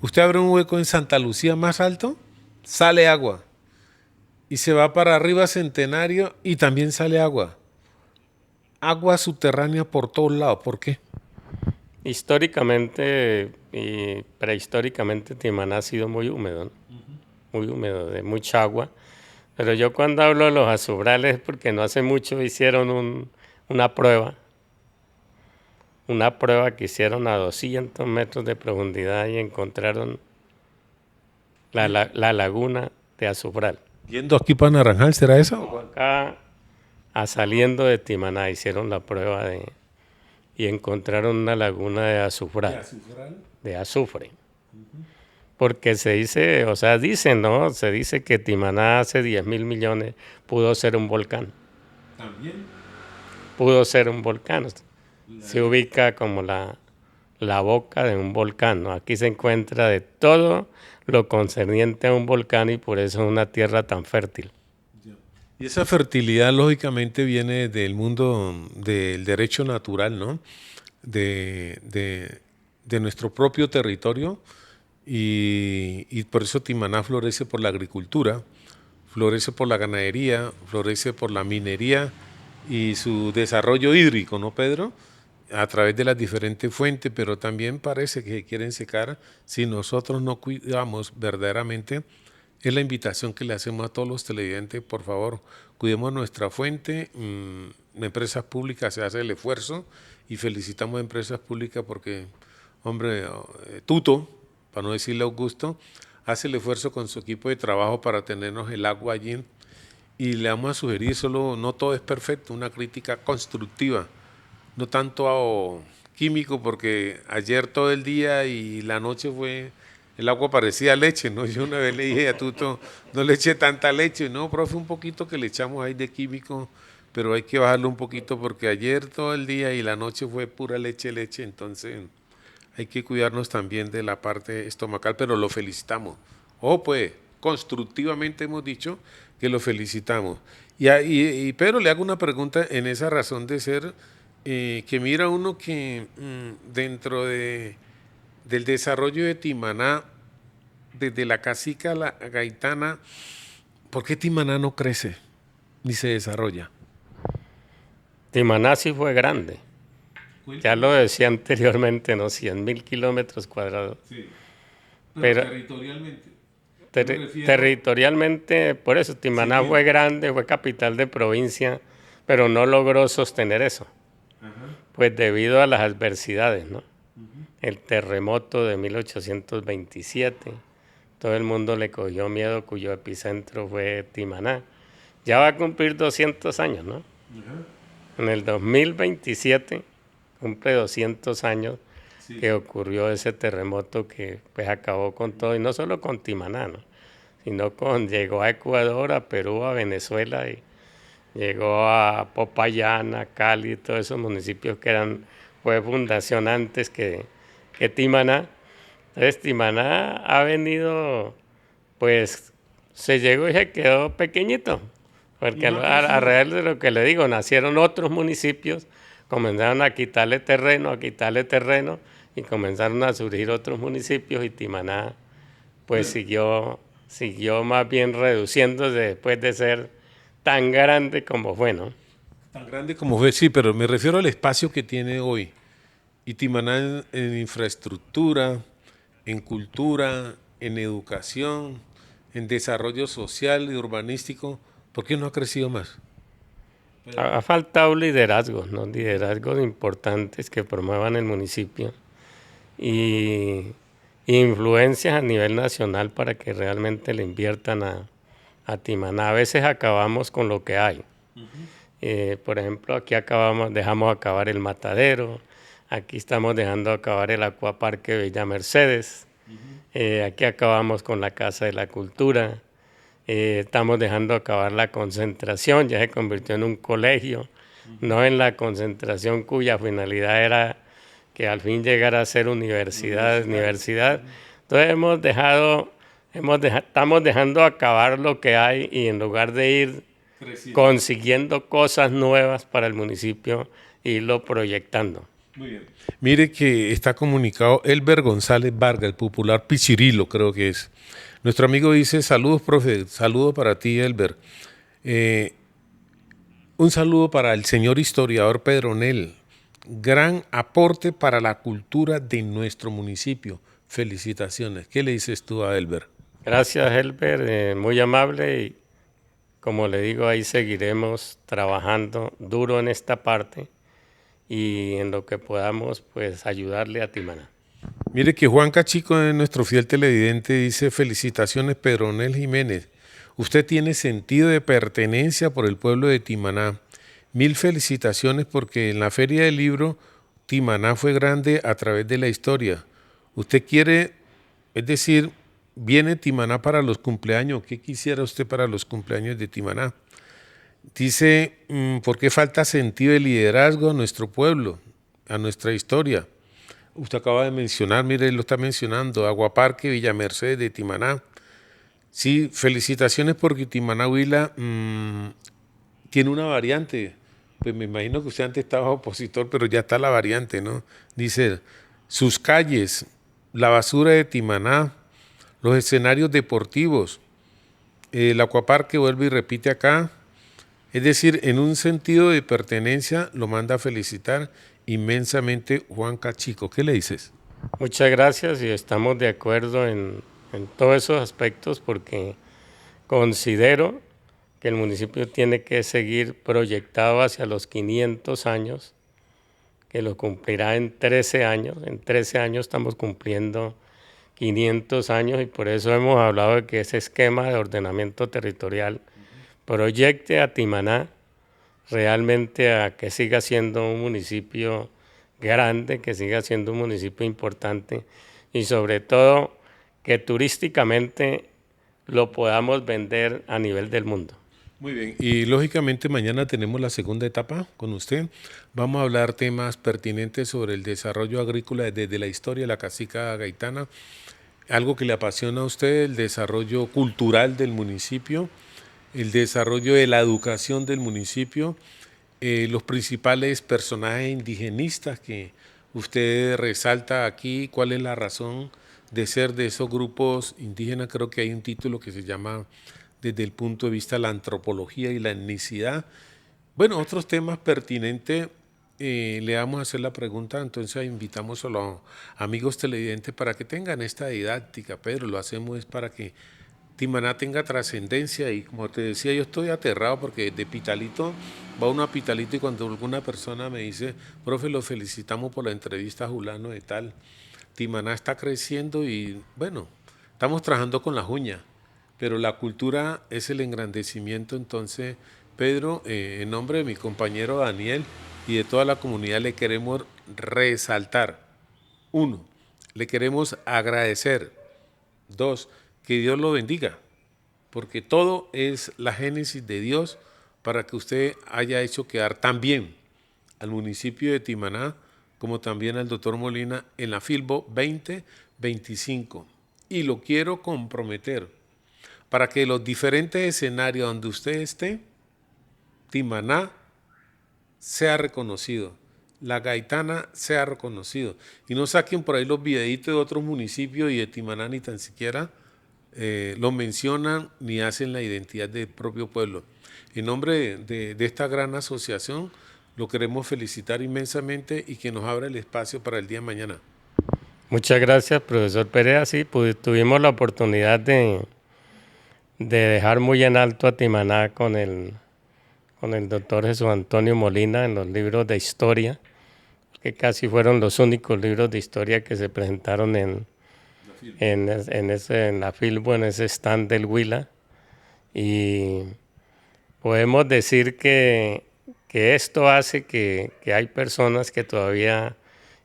Usted abre un hueco en Santa Lucía más alto, sale agua. Y se va para arriba Centenario y también sale agua. Agua subterránea por todos lados. ¿Por qué? Históricamente y prehistóricamente Timaná ha sido muy húmedo, ¿no? Muy húmedo, de mucha agua. Pero yo cuando hablo de los azufrales es porque no hace mucho hicieron una prueba que hicieron a 200 metros de profundidad y encontraron la laguna de azufral. Yendo aquí para Naranjal, ¿será eso? Acá, saliendo de Timaná, hicieron la prueba y encontraron una laguna de azufre. De azufre. Porque se dice, o sea, dicen, ¿no? Se dice que Timaná hace 10.000 millones pudo ser un volcán. También. Pudo ser un volcán. Se ubica como la boca de un volcán, ¿no? Aquí se encuentra de todo lo concerniente a un volcán y por eso es una tierra tan fértil. Y esa fertilidad lógicamente viene del mundo del derecho natural, ¿no? De nuestro propio territorio y por eso Timaná florece por la agricultura, florece por la ganadería, florece por la minería y su desarrollo hídrico, ¿no, Pedro? A través de las diferentes fuentes, pero también parece que quieren secar si nosotros no cuidamos verdaderamente. Es la invitación que le hacemos a todos los televidentes, por favor, cuidemos nuestra fuente. Empresas públicas se hace el esfuerzo y felicitamos a empresas públicas porque, hombre, Tuto, para no decirle Augusto, hace el esfuerzo con su equipo de trabajo para tenernos el agua allí y le vamos a sugerir, solo no todo es perfecto, una crítica constructiva, no tanto químico, porque ayer todo el día y la noche el agua parecía leche, ¿no? Yo una vez le dije a Tuto, no le eché tanta leche, no, profe, un poquito que le echamos ahí de químico, pero hay que bajarlo un poquito porque ayer todo el día y la noche fue pura leche, entonces hay que cuidarnos también de la parte estomacal, pero lo felicitamos. Pues, constructivamente hemos dicho que lo felicitamos. Y Pedro, le hago una pregunta en esa razón de ser, que mira uno que dentro del desarrollo de Timaná, desde la cacica a la gaitana, ¿por qué Timaná no crece ni se desarrolla? Timaná sí fue grande. Ya lo decía anteriormente, ¿no? 100.000 kilómetros cuadrados. Sí, pero territorialmente. Territorialmente, por eso Timaná fue grande, fue capital de provincia, pero no logró sostener eso. Pues debido a las adversidades, ¿no? El terremoto de 1827, todo el mundo le cogió miedo, cuyo epicentro fue Timaná. Ya va a cumplir 200 años, ¿no? En el 2027 cumple 200 años que ocurrió ese terremoto que pues acabó con todo, y no solo con Timaná, ¿no? Sino llegó a Ecuador, a Perú, a Venezuela, y llegó a Popayán, a Cali, todos esos municipios que fue fundación antes que Timaná. Entonces Timaná ha venido, pues se llegó y se quedó pequeñito, porque alrededor de lo que le digo, nacieron otros municipios, comenzaron a quitarle terreno, y comenzaron a surgir otros municipios, y Timaná pues siguió más bien reduciéndose después de ser tan grande como fue, ¿no? Tan grande como fue, sí, pero me refiero al espacio que tiene hoy. Y Timaná en infraestructura, en cultura, en educación, en desarrollo social y urbanístico, ¿por qué no ha crecido más? Ha faltado liderazgos, ¿no? Liderazgos importantes que promuevan el municipio y influencias a nivel nacional para que realmente le inviertan a Timaná. A veces acabamos con lo que hay. Por ejemplo, aquí dejamos acabar el matadero, aquí estamos dejando acabar el acuaparque Villa Mercedes, aquí acabamos con la Casa de la Cultura, estamos dejando acabar la concentración, ya se convirtió en un colegio, no en la concentración cuya finalidad era que al fin llegara a ser universidad. Entonces estamos dejando acabar lo que hay, y en lugar de ir consiguiendo cosas nuevas para el municipio, irlo proyectando. Muy bien. Mire que está comunicado Elber González Vargas, el popular Pichirilo, creo que es. Nuestro amigo dice: saludos, profe, saludo para ti, Elber. Un saludo para el señor historiador Pedronel. Gran aporte para la cultura de nuestro municipio. Felicitaciones. ¿Qué le dices tú a Elber? Gracias, Elber, muy amable, y como le digo, ahí seguiremos trabajando duro en esta parte y en lo que podamos, pues ayudarle a Timaná. Mire que Juan Cachico, nuestro fiel televidente, dice: felicitaciones, Pedronel Jiménez. Usted tiene sentido de pertenencia por el pueblo de Timaná. Mil felicitaciones, porque en la Feria del Libro Timaná fue grande a través de la historia. Usted quiere, es decir, viene Timaná para los cumpleaños. ¿Qué quisiera usted para los cumpleaños de Timaná? Dice, ¿por qué falta sentido de liderazgo a nuestro pueblo, a nuestra historia? Usted acaba de mencionar, mire, lo está mencionando, Aguaparque, Villa Mercedes de Timaná. Sí, felicitaciones porque Timaná Huila tiene una variante. Pues me imagino que usted antes estaba opositor, pero ya está la variante, ¿no? Dice, sus calles, la basura de Timaná, los escenarios deportivos, el Acuaparque vuelve y repite acá. Es decir, en un sentido de pertenencia lo manda a felicitar inmensamente Juan Cachico. ¿Qué le dices? Muchas gracias y estamos de acuerdo en todos esos aspectos porque considero que el municipio tiene que seguir proyectado hacia los 500 años, que lo cumplirá en 13 años. En 13 años estamos cumpliendo 500 años y por eso hemos hablado de que ese esquema de ordenamiento territorial proyecte a Timaná realmente a que siga siendo un municipio grande, que siga siendo un municipio importante y sobre todo que turísticamente lo podamos vender a nivel del mundo. Muy bien, y lógicamente mañana tenemos la segunda etapa con usted. Vamos a hablar temas pertinentes sobre el desarrollo agrícola desde la historia de la cacica gaitana, algo que le apasiona a usted, el desarrollo cultural del municipio, el desarrollo de la educación del municipio, los principales personajes indigenistas que usted resalta aquí, cuál es la razón de ser de esos grupos indígenas. Creo que hay un título que se llama desde el punto de vista de la antropología y la etnicidad. Bueno, otros temas pertinentes, le vamos a hacer la pregunta, entonces invitamos a los amigos televidentes para que tengan esta didáctica. Pedro, lo hacemos es para que Timaná tenga trascendencia y como te decía, yo estoy aterrado porque de Pitalito, va uno a Pitalito y cuando alguna persona me dice, profe, lo felicitamos por la entrevista a Julano de tal, Timaná está creciendo y bueno, estamos trabajando con las uñas, pero la cultura es el engrandecimiento. Entonces, Pedro, en nombre de mi compañero Daniel y de toda la comunidad le queremos resaltar, uno, le queremos agradecer, dos, que Dios lo bendiga, porque todo es la génesis de Dios para que usted haya hecho quedar tan bien al municipio de Timaná como también al doctor Molina en la Filbo 2025. Y lo quiero comprometer para que los diferentes escenarios donde usted esté, Timaná sea reconocido, la gaitana sea reconocido. Y no saquen por ahí los videitos de otros municipios y de Timaná ni tan siquiera lo mencionan ni hacen la identidad del propio pueblo. En nombre de esta gran asociación, lo queremos felicitar inmensamente y que nos abra el espacio para el día de mañana. Muchas gracias, profesor Perea. Sí, pues, tuvimos la oportunidad de dejar muy en alto a Timaná con el doctor Jesús Antonio Molina en los libros de historia, que casi fueron los únicos libros de historia que se presentaron en la Filbo, en ese stand del Huila. Y podemos decir que esto hace que hay personas que todavía,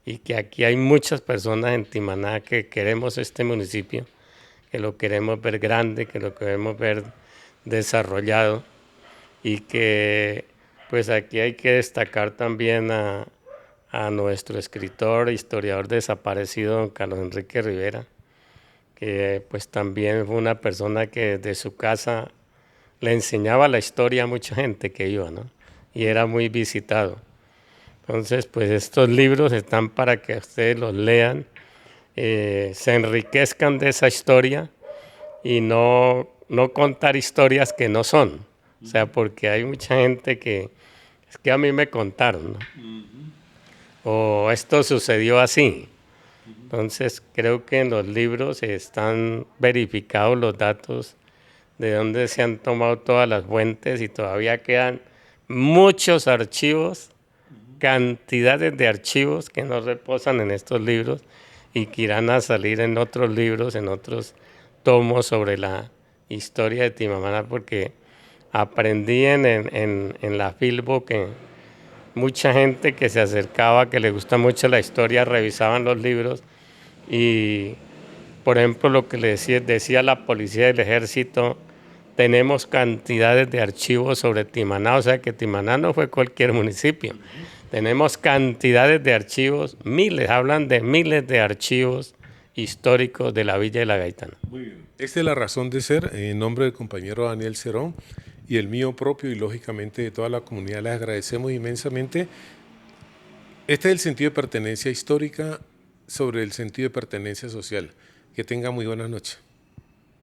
y que aquí hay muchas personas en Timaná que queremos este municipio, que lo queremos ver grande, que lo queremos ver desarrollado, y que pues aquí hay que destacar también a nuestro escritor, historiador desaparecido, don Carlos Enrique Rivera, que pues también fue una persona que desde su casa le enseñaba la historia a mucha gente que iba, ¿no? Y era muy visitado. Entonces, pues estos libros están para que ustedes los lean, se enriquezcan de esa historia y no contar historias que no son. O sea, porque hay mucha gente que es que a mí me contaron, ¿no? O esto sucedió así. Entonces, creo que en los libros están verificados los datos de dónde se han tomado todas las fuentes y todavía quedan muchos archivos, cantidades de archivos que no reposan en estos libros y que irán a salir en otros libros, en otros tomos sobre la historia de Timaná, porque aprendí en la Filbo mucha gente que se acercaba, que le gusta mucho la historia, revisaban los libros y, por ejemplo, lo que decía la policía del ejército, tenemos cantidades de archivos sobre Timaná, o sea que Timaná no fue cualquier municipio. Tenemos cantidades de archivos, miles, hablan de miles de archivos históricos de la Villa de la Gaitana. Muy bien. Esta es la razón de ser, en nombre del compañero Daniel Cerón y el mío propio y lógicamente de toda la comunidad, les agradecemos inmensamente. Este es el sentido de pertenencia histórica sobre el sentido de pertenencia social. Que tenga muy buenas noches.